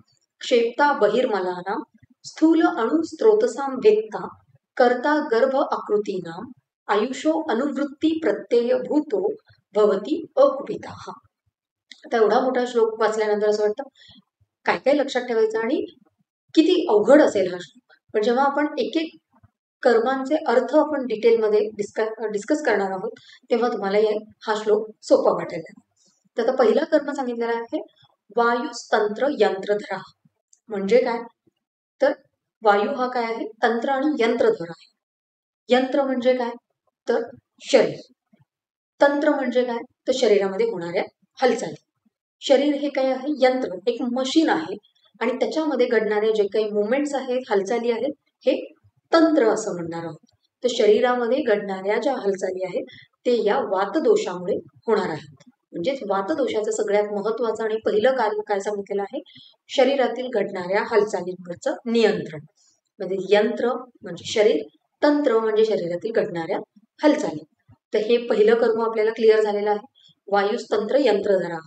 Speaker 1: क्षेप्ता बहिर्मलानां स्थूल अणुस्त्रोतसां वेत्ता कर्ता गर्भ आकृतीनां आयुषो अनुवृत्ती प्रत्यय भूतो भवती अकुपिताः. आता एवढा मोठा श्लोक वाचल्यानंतर असं वाटतं काय काय लक्षात ठेवायचं आणि किती अवघड असेल हा श्लोक. पण जेव्हा आपण एक एक कर्मांचे अर्थ आपण डिटेलमध्ये डिस्कस करणार आहोत तेव्हा तुम्हाला हा श्लोक सोपा वाटेल. तर आता पहिला कर्म सांगितलेला आहे वायुस्तंत्र यंत्रधरा. म्हणजे काय तर वायू हा काय आहे तंत्र आणि यंत्रधर आहे. यंत्र म्हणजे काय तर शरीर. तंत्र म्हणजे काय तर शरीरामध्ये होणाऱ्या हालचाली. शरीर हे काय आहे यंत्र एक मशीन आहे आणि त्याच्यामध्ये घडणारे जे काही मुवमेंट्स आहेत हालचाली आहेत हे तंत्र असं म्हणणार आहोत. तर शरीरामध्ये घडणाऱ्या ज्या हालचाली आहेत ते या वातदोषामुळे होणार आहेत. म्हणजेच वातदोषाचं सगळ्यात महत्वाचं आणि पहिलं कार्य काय सांगितलेलं आहे शरीरातील घडणाऱ्या हालचालींवरचं नियंत्रण. म्हणजे यंत्र म्हणजे शरीर तंत्र म्हणजे शरीरातील घडणाऱ्या हालचाली. तर हे पहिलं कर्म आपल्याला क्लिअर झालेलं आहे. वायुस्तंत्र यंत्रधरा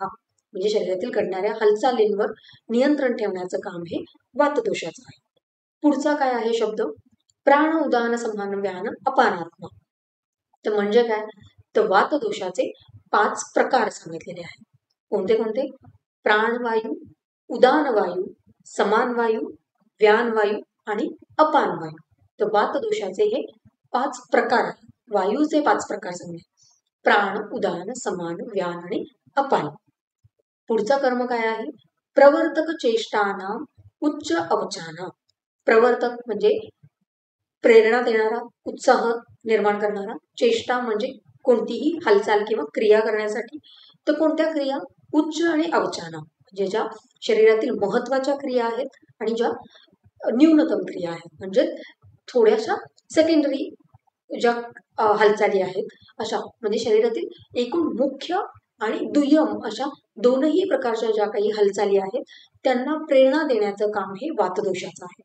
Speaker 1: म्हणजे शरीरातील घडणाऱ्या हालचालींवर नियंत्रण ठेवण्याचं काम हे वातदोषाचं आहे. पुढचा काय आहे शब्द प्राण उदान समान व्यान अपानात्मा. तर म्हणजे काय तर वातदोषाचे 5 प्रकार सांगितलेले आहेत. कोणते कोणते प्राणवायू उदान वायू समान वायू व्यान वायू आणि अपान वायू. तर वातदोषाचे हे 5 प्रकार आहेत. वायूचे 5 प्रकार सांगले प्राण उदान समान व्यान आणि अपान. पुढचा कर्म काय आहे प्रवर्तक चेष्टाना उच्च अवचाना. प्रवर्तक म्हणजे प्रेरणा देणारा उत्साह निर्माण करणारा. चेष्टा म्हणजे कोणतीही हालचाल किंवा क्रिया करण्यासाठी. तर कोणत्या क्रिया उच्च आणि अवचाना म्हणजे ज्या शरीरातील महत्वाच्या क्रिया आहेत आणि ज्या न्यूनतम क्रिया आहेत म्हणजे थोड्याशा सेकंडरी ज्या हालचाली आहेत अशा. म्हणजे शरीरातील एकूण मुख्य आणि दुय्यम अशा दोनही प्रकारच्या ज्या काही हालचाली आहेत त्यांना प्रेरणा देण्याचं काम हे वातदोषाचं आहे.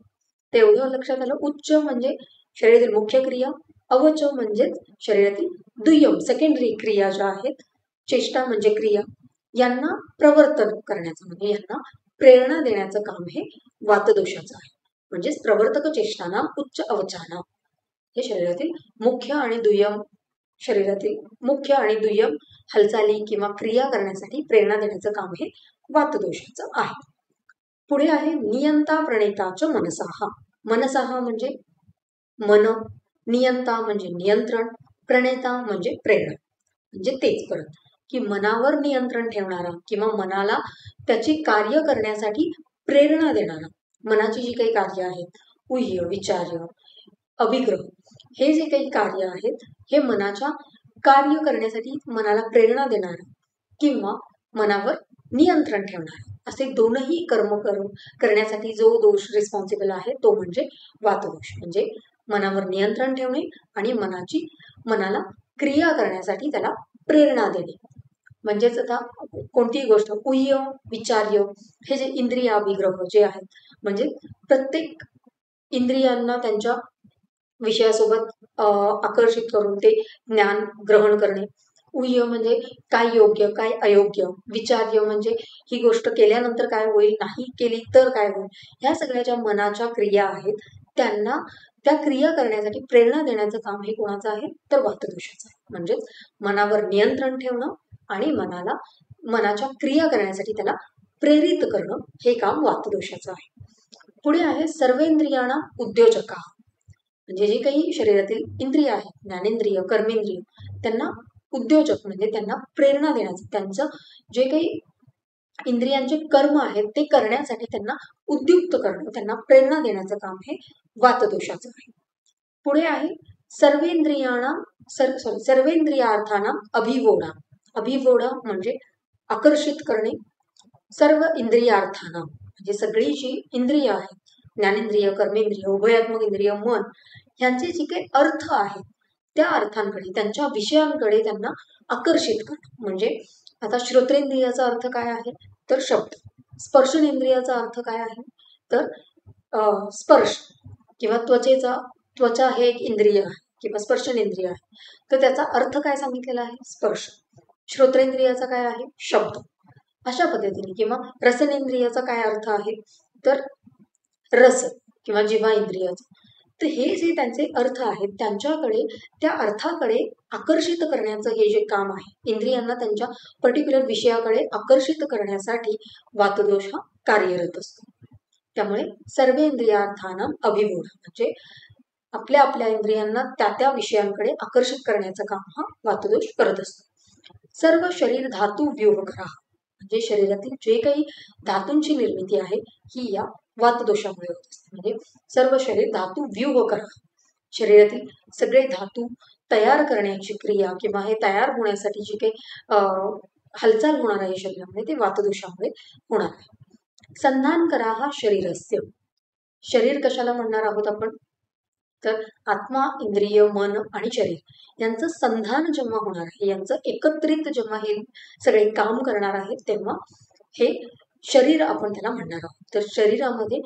Speaker 1: तेवढं लक्षात आलं. उच्च म्हणजे शरीरातील मुख्य क्रिया अवच म्हणजेच शरीरातील दुय्यम सेकंडरी क्रिया ज्या आहेत. चेष्टा म्हणजे क्रिया यांना प्रवर्तन करण्याचं म्हणजे यांना प्रेरणा देण्याचं काम हे वातदोषाचं आहे. म्हणजेच प्रवर्तक चेष्टाना उच्च अवचाना हे शरीरातील मुख्य आणि दुय्यम शरीरातील मुख्य आणि दुय्यम हालचाली किंवा क्रिया करण्यासाठी प्रेरणा देण्याचं काम हे वातदोषाचं आहे. पुढे आहे नियंता प्रणेताच मनसाहा. मनसाहा म्हणजे मन, नियंता म्हणजे नियंत्रण, प्रणेता म्हणजे प्रेरणा. म्हणजे तेच परत की मनावर नियंत्रण ठेवणारा किंवा मनाला त्याची कार्य करण्यासाठी प्रेरणा देणारा. मनाची जी काही कार्य आहेत उह्य विचार्य अभिग्रह हे जे काही कार्य आहेत हे मनाच्या कार्य करण्यासाठी मनाला प्रेरणा देणारा किंवा मनावर नियंत्रण ठेवणारा असे दोनही कर्म करण्यासाठी जो दोष रिस्पॉन्सिबल आहे तो म्हणजे वातदोष. म्हणजे मनावर नियंत्रण ठेवणे आणि मनाला क्रिया करण्यासाठी त्याला प्रेरणा देणे. म्हणजेच आता कोणतीही गोष्ट उह्य विचार्य हे जे इंद्रिय अभिग्रह जे आहेत म्हणजे प्रत्येक इंद्रियांना त्यांच्या विषयासोबत आकर्षित करून ते ज्ञान ग्रहण करणे. उह्य म्हणजे काय योग्य काय अयोग्य. विचार्य म्हणजे ही गोष्ट केल्यानंतर काय होईल नाही केली तर काय होईल. ह्या सगळ्या ज्या मनाच्या क्रिया आहेत त्यांना त्या क्रिया करण्यासाठी प्रेरणा देण्याचं काम हे कोणाचं आहे तर वातदोषाचं आहे. म्हणजेच मनावर नियंत्रण ठेवणं आणि मनाच्या क्रिया करण्यासाठी त्याला प्रेरित करणं हे काम वातदोषाचं आहे. पुढे आहे सर्वेंद्रियाणा उद्योजका. म्हणजे जे काही शरीरातील इंद्रिय आहेत ज्ञानेंद्रिय कर्मेंद्रिय त्यांना उद्योजक म्हणजे त्यांना प्रेरणा देण्याचं त्यांचं जे काही इंद्रियांचे कर्म आहेत ते करण्यासाठी त्यांना उद्युक्त करणं त्यांना प्रेरणा देण्याचं काम हे वातदोषाचं आहे. पुढे आहे सर्वेंद्रियाणा सर्वेंद्रियार्थानां अभिवोढा. अभिवोढा म्हणजे आकर्षित करणे. सर्व इंद्रियार्थानां म्हणजे सगळी जी इंद्रिय आहेत, ज्ञानेंद्रिय, कर्मेंद्रिय, उभयात्मक इंद्रिय, मन, ह्यांचे जे काही अर्थ आहेत त्या अर्थांकडे, त्यांच्या विषयांकडे त्यांना आकर्षित करणं. म्हणजे आता श्रोत्रेंद्रियाचा अर्थ काय आहे तर शब्द. स्पर्शनेंद्रियाचा अर्थ काय आहे तर स्पर्श किंवा त्वचा हे एक इंद्रिय आहे किंवा स्पर्शनेंद्रिय आहे, तर त्याचा अर्थ काय सांगितलेला आहे स्पर्श. श्रोत्रेंद्रियाचा काय आहे शब्द. अशा पद्धतीने किंवा रसनेंद्रियाचा काय अर्थ आहे तर रस किंवा जिव्हा इंद्रियाचा. तर हे जे त्यांचे अर्थ आहेत त्यांच्याकडे, त्या अर्थाकडे आकर्षित करण्याचं हे जे काम आहे, इंद्रियांना त्यांच्या पर्टिक्युलर विषयाकडे आकर्षित करण्यासाठी वातदोष हा कार्यरत असतो. त्यामुळे सर्वेंद्रियार्थानां अभिवोढ म्हणजे आपल्या आपल्या इंद्रियांना त्या त्या विषयांकडे आकर्षित करण्याचं काम हा वातदोष करत असतो. सर्व शरीर धातू व्यूहकरा म्हणजे शरीरातील जे काही धातूंची निर्मिती आहे ही या वातदोषामुळे होत असते. म्हणजे सर्व शरीर धातू व्यूह करा, शरीरातील सगळे धातू तयार करण्याची क्रिया किंवा हे तयार होण्यासाठी जी काही हालचाल होणार आहे शरीरामध्ये ते वातदोषामुळे होणार आहे. संधान करा हा शरीरस्य. शरीर कशाला म्हणणार आहोत आपण तर आत्मा, इंद्रिय, मन आणि शरीर यांचं संधान जेव्हा होणार आहे, यांचं एकत्रित जेव्हा हे सगळे काम करणार आहेत तेव्हा हे शरीर आपण त्याला म्हणणार आहोत. तर शरीरामध्ये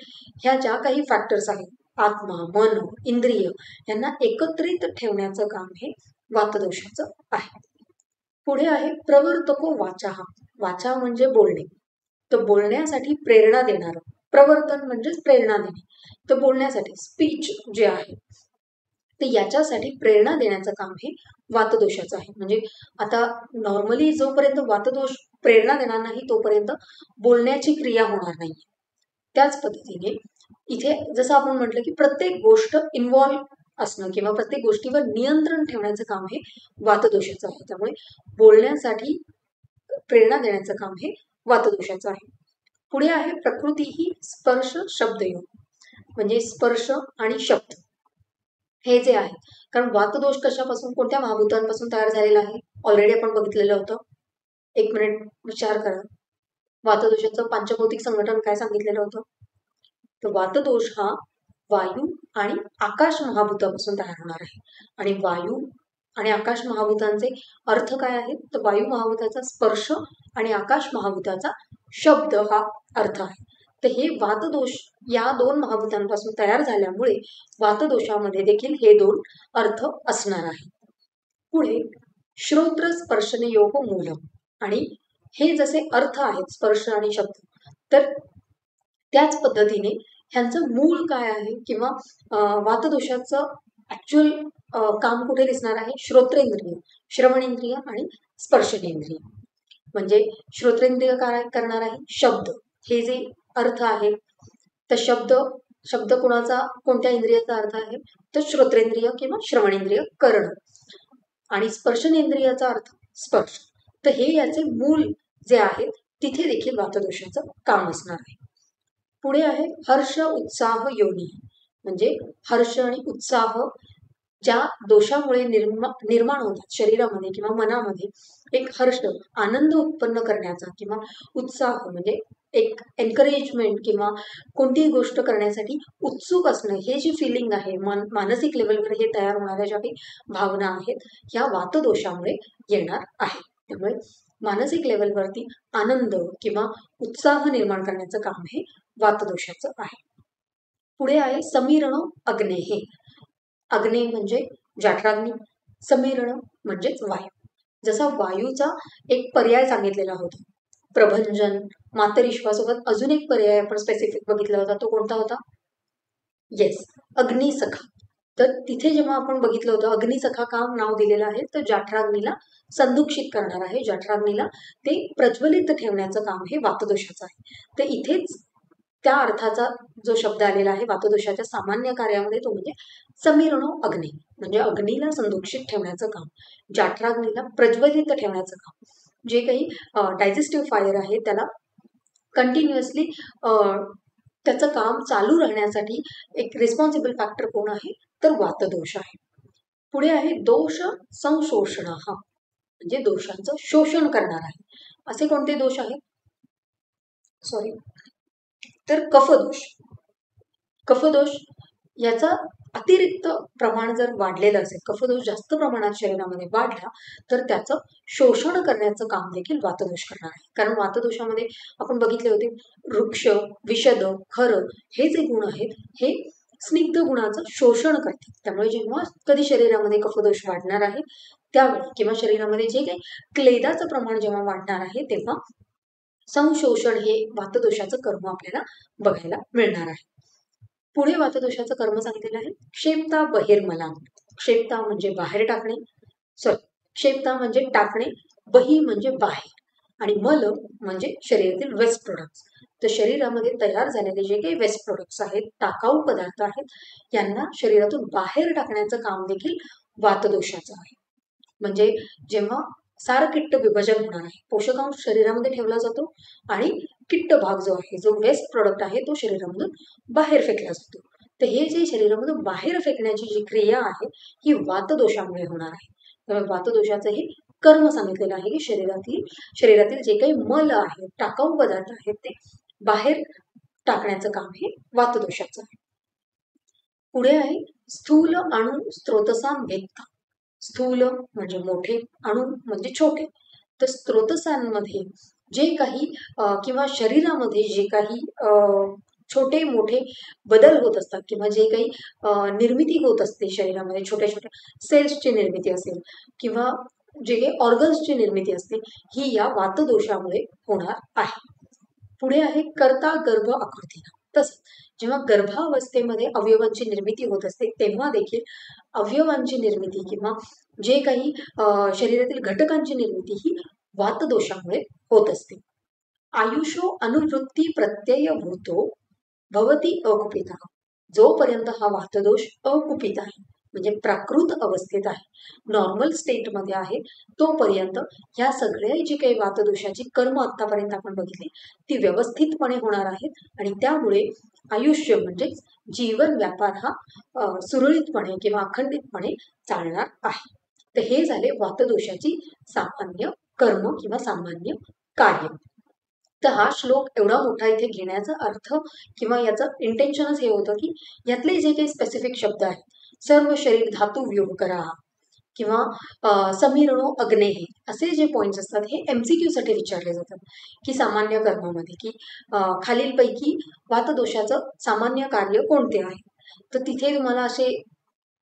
Speaker 1: ह्या ज्या काही फॅक्टर्स आहेत, आत्मा, मन, इंद्रिय यांना एकत्रित ठेवण्याचं काम हे वातदोषाचं आहे. पुढे आहे प्रवर्तको वाचा. वाचा म्हणजे बोलणे, तर बोलण्यासाठी प्रेरणा देणार. प्रवर्तन म्हणजेच प्रेरणा देणे, तर बोलण्यासाठी स्पीच जे आहे तर याच्यासाठी प्रेरणा देण्याचं काम हे वातदोषाचं आहे. म्हणजे आता नॉर्मली जोपर्यंत वातदोष प्रेरणा देणार नाही तोपर्यंत बोलण्याची क्रिया होणार नाही. त्याच पद्धतीने इथे जसं आपण म्हटलं की प्रत्येक गोष्ट इन्व्हॉल्व असणं किंवा प्रत्येक गोष्टीवर नियंत्रण ठेवण्याचं काम हे वातदोषाचं आहे. त्यामुळे बोलण्यासाठी प्रेरणा देण्याचं काम हे वातदोषाचं आहे. पुढे आहे प्रकृती ही स्पर्श शब्दयोग म्हणजे स्पर्श आणि शब्द हे जे आहे. कारण वातदोष कशापासून, कोणत्या महाभूतांपासून तयार झालेला आहे ऑलरेडी आपण बघितलेलं होतं. एक मिनिट विचार करा, वातदोषाचं पंचभौतिक संघटन काय सांगितलेलं होतं. तर वातदोष हा वायू आणि आकाश महाभूतापासून तयार होणार आहे. आणि वायू आणि आकाश महाभूतांचे अर्थ काय आहेत तर वायू महाभूताचा स्पर्श आणि आकाश महाभूताचा शब्द हा अर्थ आहे. तर हे वातदोष या दोन महाभूतांपासून तयार झाल्यामुळे वातदोषामध्ये देखील हे दोन अर्थ असणार आहे. पुढे श्रोत्र स्पर्शनयोग मूलम आणि हे जसे अर्थ आहेत स्पर्श आणि शब्द, तर त्याच पद्धतीने ह्यांचं मूळ काय आहे किंवा वातदोषाचं ऍक्च्युअल काम कुठे दिसणार आहे. श्रोत्रेंद्रिय, श्रवणेंद्रिय आणि स्पर्शनेंद्रिय. म्हणजे श्रोत्रेंद्रिय काय करणार आहे शब्द, हे जे अर्थ आहे तर शब्द कोणाचा, कोणत्या इंद्रियाचा अर्थ आहे तर श्रोत्रेंद्रिय किंवा श्रवणेंद्रिय कर्ण. आणि स्पर्शनेंद्रियाचा अर्थ स्पर्श. तर हे याचे मूल जे आहे तिथे देखील वातदोषाचं काम असणार आहे. पुढे आहे हर्ष उत्साह योनी म्हणजे हर्ष आणि उत्साह ज्या दोषामुळे निर्माण होतात शरीरामध्ये किंवा मनामध्ये, एक हर्ष आनंद उत्पन्न करण्याचा किंवा उत्साह म्हणजे एक एनकरेजमेंट किंवा कोणतीही गोष्ट करण्यासाठी उत्सुक असणं, हे जी फिलिंग आहे मानसिक लेवलवर हे तयार होणाऱ्या ज्या काही भावना आहेत ह्या वातदोषामुळे येणार आहे. त्यामुळे मानसिक लेवलवरती आनंद किंवा उत्साह निर्माण करण्याचं काम हे वातदोषाचं आहे. पुढे आहे समीरण अग्नेहे. अग्ने म्हणजे जठराग्नी, समीरण म्हणजेच वायू. जसा वायूचा एक पर्याय सांगितलेला होता प्रभंजन, मातरिश्वासोबत अजून एक पर्याय आपण स्पेसिफिक बघितला होता, तो कोणता होता येस अग्निसखा. तर तिथे जेव्हा आपण बघितलं होतं अग्निसखा का नाव दिलेलं आहे तर जठराग्नीला संदुक्षित करणार आहे, जठराग्नीला ते प्रज्वलित ठेवण्याचं काम हे वातदोषाचं आहे. तर इथेच त्या अर्थाचा जो शब्द आलेला आहे वातदोषाच्या सामान्य कार्यामध्ये तो म्हणजे समीरणो अग्नी म्हणजे अग्नीला संदुक्षित ठेवण्याचं काम, जठराग्नीला प्रज्वलित ठेवण्याचं काम. जे काही डायजेस्टिव्ह फायर आहे त्याला कंटिन्युअसली त्याचं काम चालू राहण्यासाठी एक रिस्पॉन्सिबल फॅक्टर कोण आहे तर वातदोष आहे. पुढे आहे दोष संशोषण, हा म्हणजे दोषांचं शोषण करणार आहे. असे कोणते दोष आहेत? सॉरी, तर कफदोष. कफदोष याचा अतिरिक्त प्रमाण जर वाढलेलं असेल, कफदोष जास्त प्रमाणात शरीरामध्ये वाढला तर त्याचं शोषण करण्याचं काम देखील वातदोष करणार आहे. कारण वातदोषामध्ये आपण बघितले होते वृक्ष, विशद, खर हे जे गुण आहेत हे स्निग्ध गुणाचं शोषण करतात. त्यामुळे जेव्हा कधी शरीरामध्ये कफदोष वाढणार आहे त्यावेळी किंवा शरीरामध्ये जे काही क्लेदाचं प्रमाण जेव्हा वाढणार आहे तेव्हा संशोषण हे वातदोषाचं कर्म आपल्याला बघायला मिळणार आहे. पुढे वातदोषाचं कर्म सांगितलेलं आहे क्षेपता बहिर्मला. क्षेपता म्हणजे बाहेर टाकणे, क्षेपता म्हणजे टाकणे, बही म्हणजे बाहेर, आणि मल म्हणजे शरीरातील वेस्ट प्रोडक्ट्स. तर शरीरामध्ये तयार झालेले जे काही वेस्ट प्रोडक्ट्स आहेत, टाकाऊ पदार्थ आहेत, यांना शरीरातून बाहेर टाकण्याचं काम देखील वातदोषाचं आहे. म्हणजे जेव्हा सारकिट्ट विभाजन होणार आहे, पोषकांश शरीरामध्ये ठेवला जातो आणि किट्ट भाग जो आहे, जो वेस्ट प्रोडक्ट आहे, तो शरीरामधून बाहेर फेकला जातो. तर हे जे शरीरामधून बाहेर फेकण्याची जी क्रिया आहे ही वातदोषामुळे होणार आहे. त्यामुळे वातदोषाचं हे कर्म सांगितलेलं आहे की शरीरातील जे काही मल आहे, टाकाऊ पदार्थ आहेत, ते बाहेर टाकण्याचं काम हे वातदोषाचं आहे. पुढे आहे स्थूल अणु स्त्रोतसां भेदता. स्थूल म्हणजे मोठे, अणु म्हणजे छोटे. तर स्त्रोतसांमध्ये जे काही किंवा शरीरामध्ये जे काही छोटे मोठे बदल होत असतात किंवा जे काही निर्मिती होत असते शरीरामध्ये, छोट्या छोट्या सेल्सची निर्मिती असेल किंवा जे काही ऑर्गन्सची निर्मिती असते, ही या वातदोषामुळे होणार आहे. पुढे आहे करता गर्भ आकृतीला. तसंच जेव्हा गर्भावस्थेमध्ये अवयवांची निर्मिती होत असते तेव्हा देखील अवयवांची निर्मिती किंवा जे काही शरीरातील घटकांची निर्मिती ही वातदोषामुळे होत असते. आयुषो अनुवृत्ती प्रत्यय भूतो भवती अकुपिता. जोपर्यंत हा वातदोष अकुपित आहे म्हणजे प्राकृत अवस्थेत आहे, नॉर्मल स्टेटमध्ये आहे, तोपर्यंत ह्या सगळ्या जी काही वातदोषाची कर्म आतापर्यंत आपण बघितली ती व्यवस्थितपणे होणार आहेत आणि त्यामुळे आयुष्य म्हणजे जीवन व्यापार हा सुरळीतपणे किंवा अखंडितपणे चालणार आहे. तर हे झाले वातदोषाची सामान्य कर्म किंवा सामान्य कार्य. तर हा श्लोक एवढा मोठा इथे घेण्याचा अर्थ किंवा याचं इंटेन्शनच हे होतं की यातले जे काही स्पेसिफिक शब्द आहेत, सर्व शरीर धातू व्यूह करा किंवा समीरणो अग्नेहे, असे जे पॉइंट्स असतात हे MCQ साठी विचारले जातात की सामान्य कर्मामध्ये की खालीलपैकी वातदोषाचं सामान्य कार्य कोणते आहे. तर तिथे तुम्हाला असे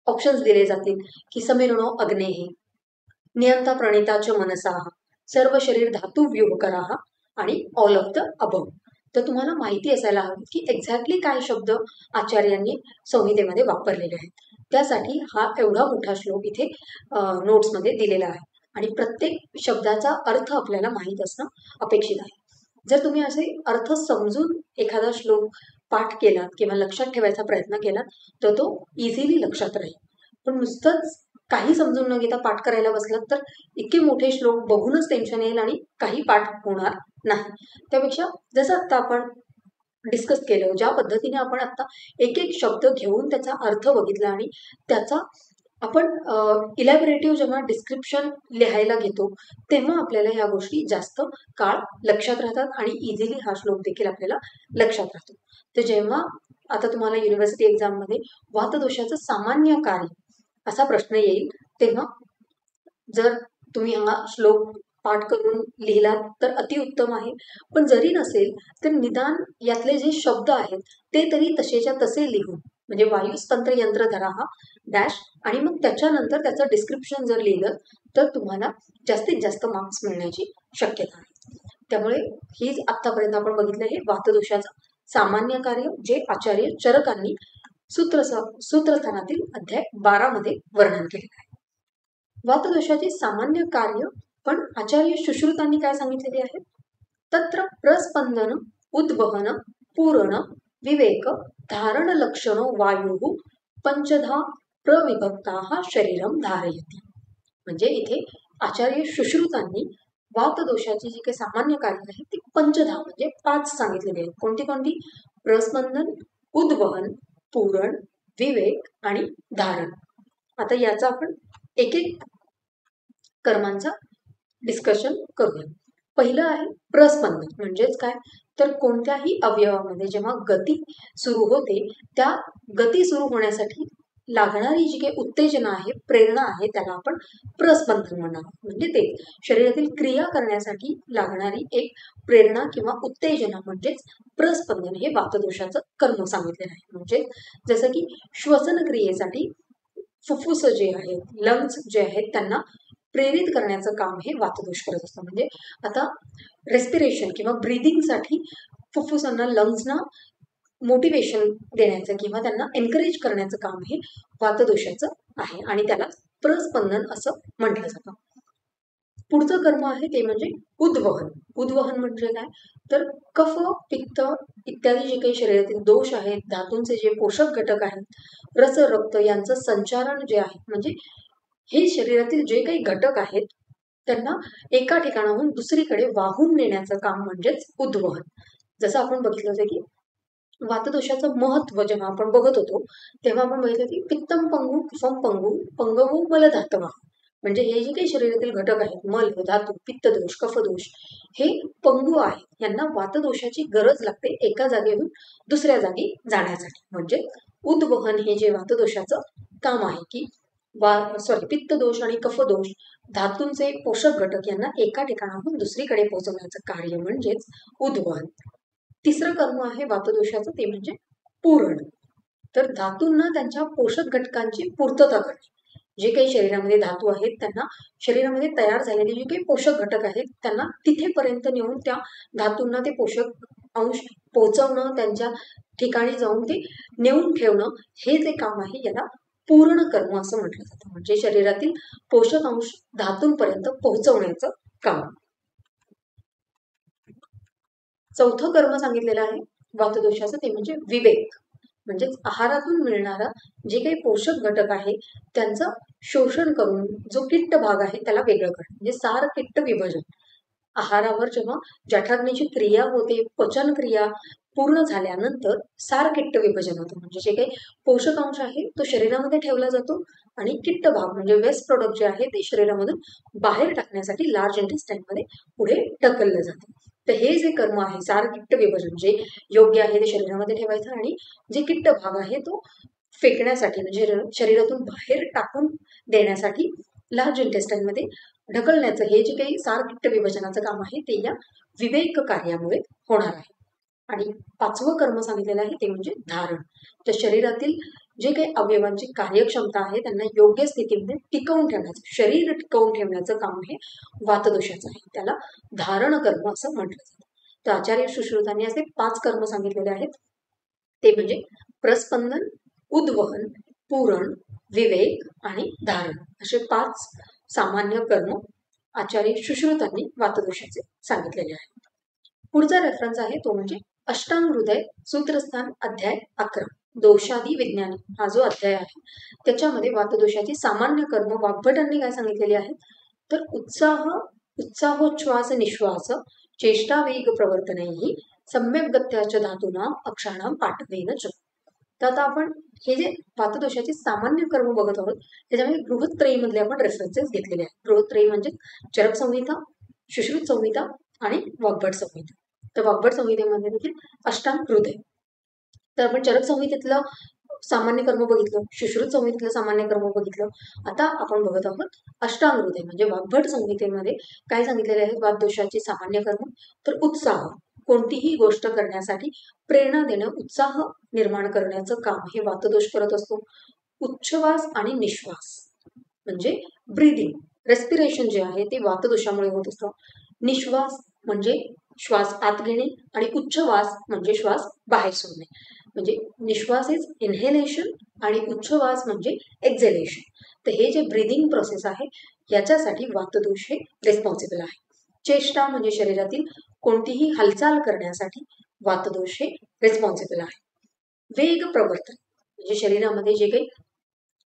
Speaker 1: ऑप्शन्स दिले जातील की समीरणो अग्नेहे, नियंता प्रणिताच्या मनसा, सर्व शरीर धातू व्यूह करा आणि ऑल ऑफ द अबव. तर तुम्हाला माहिती असायला हवी की एक्झॅक्टली काय शब्द आचार्यांनी संहितेमध्ये वापरलेले आहेत. त्यासाठी हा एवढा मोठा श्लोक इथे नोट्समध्ये दिलेला आहे आणि प्रत्येक शब्दाचा अर्थ आपल्याला माहीत असणं अपेक्षित आहे. जर तुम्ही असे अर्थ समजून एखादा श्लोक पाठ केलात किंवा लक्षात ठेवायचा प्रयत्न केलात तर तो इझिली लक्षात राहील. पण नुसतंच काही समजून न घेता पाठ करायला बसलात तर इतके मोठे श्लोक बघूनच टेन्शन येईल आणि काही पाठ होणार नाही. त्यापेक्षा जसं आता आपण डिस्कस केलं, ज्या पद्धतीने आपण आता एक एक शब्द घेऊन त्याचा अर्थ बघितला आणि त्याचा आपण इलॅबोरेटिव्ह जेव्हा डिस्क्रिप्शन लिहायला घेतो तेव्हा आपल्याला या गोष्टी जास्त काळ लक्षात राहतात आणि इझिली हा श्लोक देखील आपल्याला लक्षात राहतो. तर जेव्हा आता तुम्हाला युनिव्हर्सिटी एक्झाममध्ये वातदोषाचं सामान्य कार्य असा प्रश्न येईल तेव्हा जर तुम्ही हा श्लोक पाठ करून लिहिलात तर अतिउत्तम आहे. पण जरी नसेल तर निदान यातले जे शब्द आहेत ते तरी तसेच्या तसे लिहून, म्हणजे वायुस्तंत्र यंत्र धरा हा डॅश आणि मग त्याच्यानंतर त्याचं डिस्क्रिप्शन जर लिहिलं तर तुम्हाला जास्तीत जास्त मार्क्स मिळण्याची शक्यता आहे. त्यामुळे हीच आतापर्यंत आपण बघितलं हे वातदोषाचं सामान्य कार्य जे आचार्य चरकांनी सूत्रस्थानातील अध्याय 12 मध्ये वर्णन केलेलं आहे. वातदोषाचे सामान्य कार्य पण आचार्य सुश्रुतांनी काय सांगितलेले आहे? तत्र प्रस्पंदन उद्वहन पूर्ण विवेक धारण लक्षण वायू पंचधा प्रविभक्ता शरीरम धारयती. म्हणजे इथे आचार्य सुश्रुतांनी वातदोषाची जी काही सामान्य कार्य आहे ती पंचधा म्हणजे 5 सांगितलेली आहेत. कोणती कोणती? प्रस्पंदन, उद्वहन, पूरण, विवेक आणि धारण. आता याचा आपण एक एक कर्मांचा डिस्कशन करूया. पहिलं आहे प्रस्पंदन. म्हणजेच काय, तर कोणत्याही अवयवामध्ये जेव्हा गती सुरू होते, त्या गती सुरू होण्यासाठी लागणारी जी काही उत्तेजना आहे, प्रेरणा आहे, त्याला आपण प्रस्पंदन म्हणणार. म्हणजे ते शरीरातील क्रिया करण्यासाठी लागणारी एक प्रेरणा किंवा उत्तेजना म्हणजेच प्रस्पंदन हे वातदोषाचं कर्म सांगितलेलं आहे. म्हणजे जसं की श्वसन क्रियेसाठी फुफ्फुस जे आहेत, लंग्स जे आहेत, त्यांना प्रेरित करण्याचं काम हे वातदोष करत असतं. म्हणजे आता रेस्पिरेशन किंवा ब्रीदिंगसाठी फुफ्फुसांना, लंग्सना मोटिवेशन देण्याचं किंवा त्यांना एनकरेज करण्याचं काम हे वातदोषाचं आहे आणि त्याला प्रस्पंदन असं म्हटलं जातं. पुढचं कर्म आहे ते म्हणजे उद्वहन. उद्वहन म्हणजे काय, तर कफ, पित्त इत्यादी जे काही शरीरातील दोष आहेत, धातूंचे जे पोषक घटक आहेत, रस, रक्त यांचं संचारण जे आहे, म्हणजे हे शरीरातील जे काही घटक आहेत त्यांना एका ठिकाणाहून दुसरीकडे वाहून नेण्याचं काम म्हणजेच उद्वहन. जसं आपण बघितलं होतं की वातदोषाचं महत्व जेव्हा आपण बघत होतो तेव्हा आपण बघितलं की पित्तम पंगू, कफम पंगू, पंगवू मलधातवा. म्हणजे हे जे काही शरीरातील घटक आहेत, मल, धातू, पित्तदोष, कफदोष, हे पंगू आहेत. यांना वातदोषाची गरज लागते एका जागेहून दुसऱ्या जागी जाण्यासाठी. म्हणजे उद्वहन हे जे वातदोषाचं काम आहे की पित्तदोष आणि कफदोष धातूंचे पोषक घटक यांना एका ठिकाणाहून दुसरीकडे पोहोचवण्याचं कार्य म्हणजेच उद्वहन. तिसरं कर्म आहे वातदोषाचं ते म्हणजे पूरण. तर धातूंना त्यांच्या पोषक घटकांची पूर्तता करणे. जे काही शरीरामध्ये धातू आहेत त्यांना शरीरामध्ये तयार झालेले जे काही पोषक घटक आहेत त्यांना तिथेपर्यंत नेऊन त्या धातूंना ते पोषक अंश पोहोचवणं, त्यांच्या ठिकाणी जाऊन ते नेऊन ठेवणं, हे जे काम आहे याला पूर्ण कर्म असं म्हटलं जातं. म्हणजे शरीरातील पोषक अंश धातूंपर्यंत पोहोचवण्याचं काम. चौथं कर्म सांगितलेलं आहे वातदोषाचं ते म्हणजे विवेक. म्हणजेच आहारातून मिळणारा जे काही पोषक घटक आहे त्यांचं शोषण करून जो किट्ट भाग आहे त्याला वेगळं करणं, म्हणजे सार किट्ट विभाजन. आहारावर जेव्हा जठराग्नीची क्रिया होते, पचन क्रिया पूर्ण झाल्यानंतर सार किट्ट विभाजन होतं. म्हणजे जे काही पोषक अंश आहे तो शरीरामध्ये ठेवला जातो आणि किट्ट भाग म्हणजे वेस्ट प्रोडक्ट जे आहे ते शरीरामधून बाहेर टाकण्यासाठी लार्ज इंटेस्टाईनमध्ये पुढे ढकललं जातं. तर हे जे कर्म आहे सार किट्ट विभाजन, जे योग्य आहे ते शरीरामध्ये ठेवायचं आणि जे किट्ट भाग आहे तो फेकण्यासाठी म्हणजे शरीरातून बाहेर टाकून देण्यासाठी लार्ज इंटेस्टाईनमध्ये ढकलण्याचं हे जे काही सार किट्ट विभाजनाचं काम आहे ते या विवेक कार्यामुळे होणार आहे. आणि पाचवं कर्म सांगितलेलं आहे ते म्हणजे धारण. तर शरीरातील जे काही अवयवांची कार्यक्षमता आहे त्यांना योग्य स्थितीमध्ये टिकवून ठेवण्याचं, शरीर टिकवून ठेवण्याचं काम हे वातदोषाचं आहे. त्याला धारण कर्म असं म्हटलं जातं. तर आचार्य सुश्रुतांनी असे 5 कर्म सांगितलेले आहेत. ते म्हणजे प्रस्पंदन, उद्वहन, पूरण, विवेक आणि धारण असे 5 सामान्य कर्म आचार्य सुश्रुतांनी वातदोषाचे सांगितलेले आहेत. पुढचा रेफरन्स आहे तो म्हणजे अष्टांग हृदय सूत्रस्थान अध्याय 11 दोषादी विज्ञान हा जो अध्याय आहे त्याच्यामध्ये वातदोषाची सामान्य कर्म वाग्भटांनी काय सांगितलेली आहेत, तर उत्साहोच्छ्वास निश्वास चेष्टा वेग प्रवर्तनही सम्यक गत्याच्या धातूना अक्षाणाम पाठवेन च. तर आता आपण हे जे वातदोषाचे सामान्य कर्म बघत आहोत त्याच्यामध्ये बृहत्त्रयी मधले आपण रेफरन्सेस घेतलेले आहेत. बृहत्त्रयी म्हणजे चरक संहिता, सुश्रुत संहिता आणि वाग्भट संहिता. तर वाग्भट संहितेमध्ये देखील अष्टांग हृदय. तर आपण चरक संहितेतलं सामान्य कर्म बघितलं, सुश्रुत संहितेतलं सामान्य कर्म बघितलं. आता आपण बघत आहोत अष्टांग हृदय म्हणजे वाग्भट संहितेमध्ये काय सांगितलेले आहेत वातदोषाचे सामान्य कर्म, तर उत्साह, कोणतीही गोष्ट करण्यासाठी प्रेरणा देणं, उत्साह निर्माण करण्याचं काम हे वातदोष करत असतो. उच्छ्वास आणि निश्वास म्हणजे ब्रीदिंग, रेस्पिरेशन जे आहे ते वातदोषामुळे होत असतं. निश्वास म्हणजे श्वास आत घेणे आणि उच्छ्वास म्हणजे श्वास बाहेर सोडणे. म्हणजे निश्वास इज इनहेलेशन आणि उच्छ्वास म्हणजे एक्झेलेशन. तर हे जे ब्रीदिंग प्रोसेस आहे याच्यासाठी वातदोष हे रिस्पॉन्सिबल आहे. चेष्टा म्हणजे शरीरातील कोणतीही हालचाल करण्यासाठी वातदोष हे रिस्पॉन्सिबल आहे. वेग प्रवर्तन म्हणजे शरीरामध्ये जे काही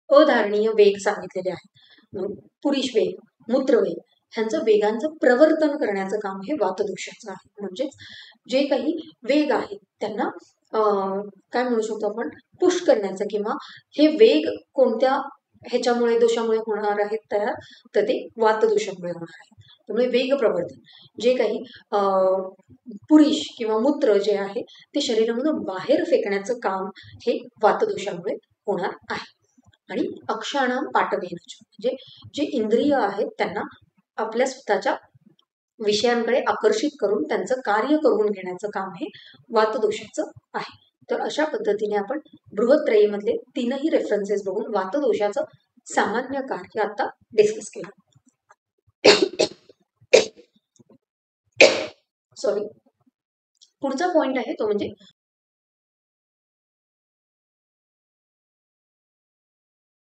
Speaker 1: अधारणीय वेग सांगितलेले आहेत, पुरुष वेग, मूत्रवेग, ह्यांचं वेगांचं प्रवर्तन करण्याचं काम हे वातदोषाचं आहे. म्हणजेच जे काही वेग आहेत त्यांना काय म्हणू शकतो आपण, पुश करण्याचं किंवा हे वेग कोणत्या ह्याच्यामुळे दोषामुळे होणार आहेत तयार, तर ते वातदोषामुळे होणार आहे. त्यामुळे वेग प्रवर्धन जे काही पुरीश किंवा मूत्र जे आहे ते शरीरामधून बाहेर फेकण्याचं काम हे वातदोषामुळे होणार आहे. आणि अक्षाणाम पाठवेनच म्हणजे जे इंद्रिय आहेत त्यांना आपल्या स्वतःच्या विषयांकडे आकर्षित करून त्यांचं कार्य करून घेण्याचं काम हे वातदोषाचं आहे. तर अशा पद्धतीने आपण बृहत्त्रयीमधले तीनही रेफरन्सेस बघून वातदोषाचं सामान्य कार्य आता डिस्कस केलं. सॉरी. पुढचा पॉइंट आहे तो म्हणजे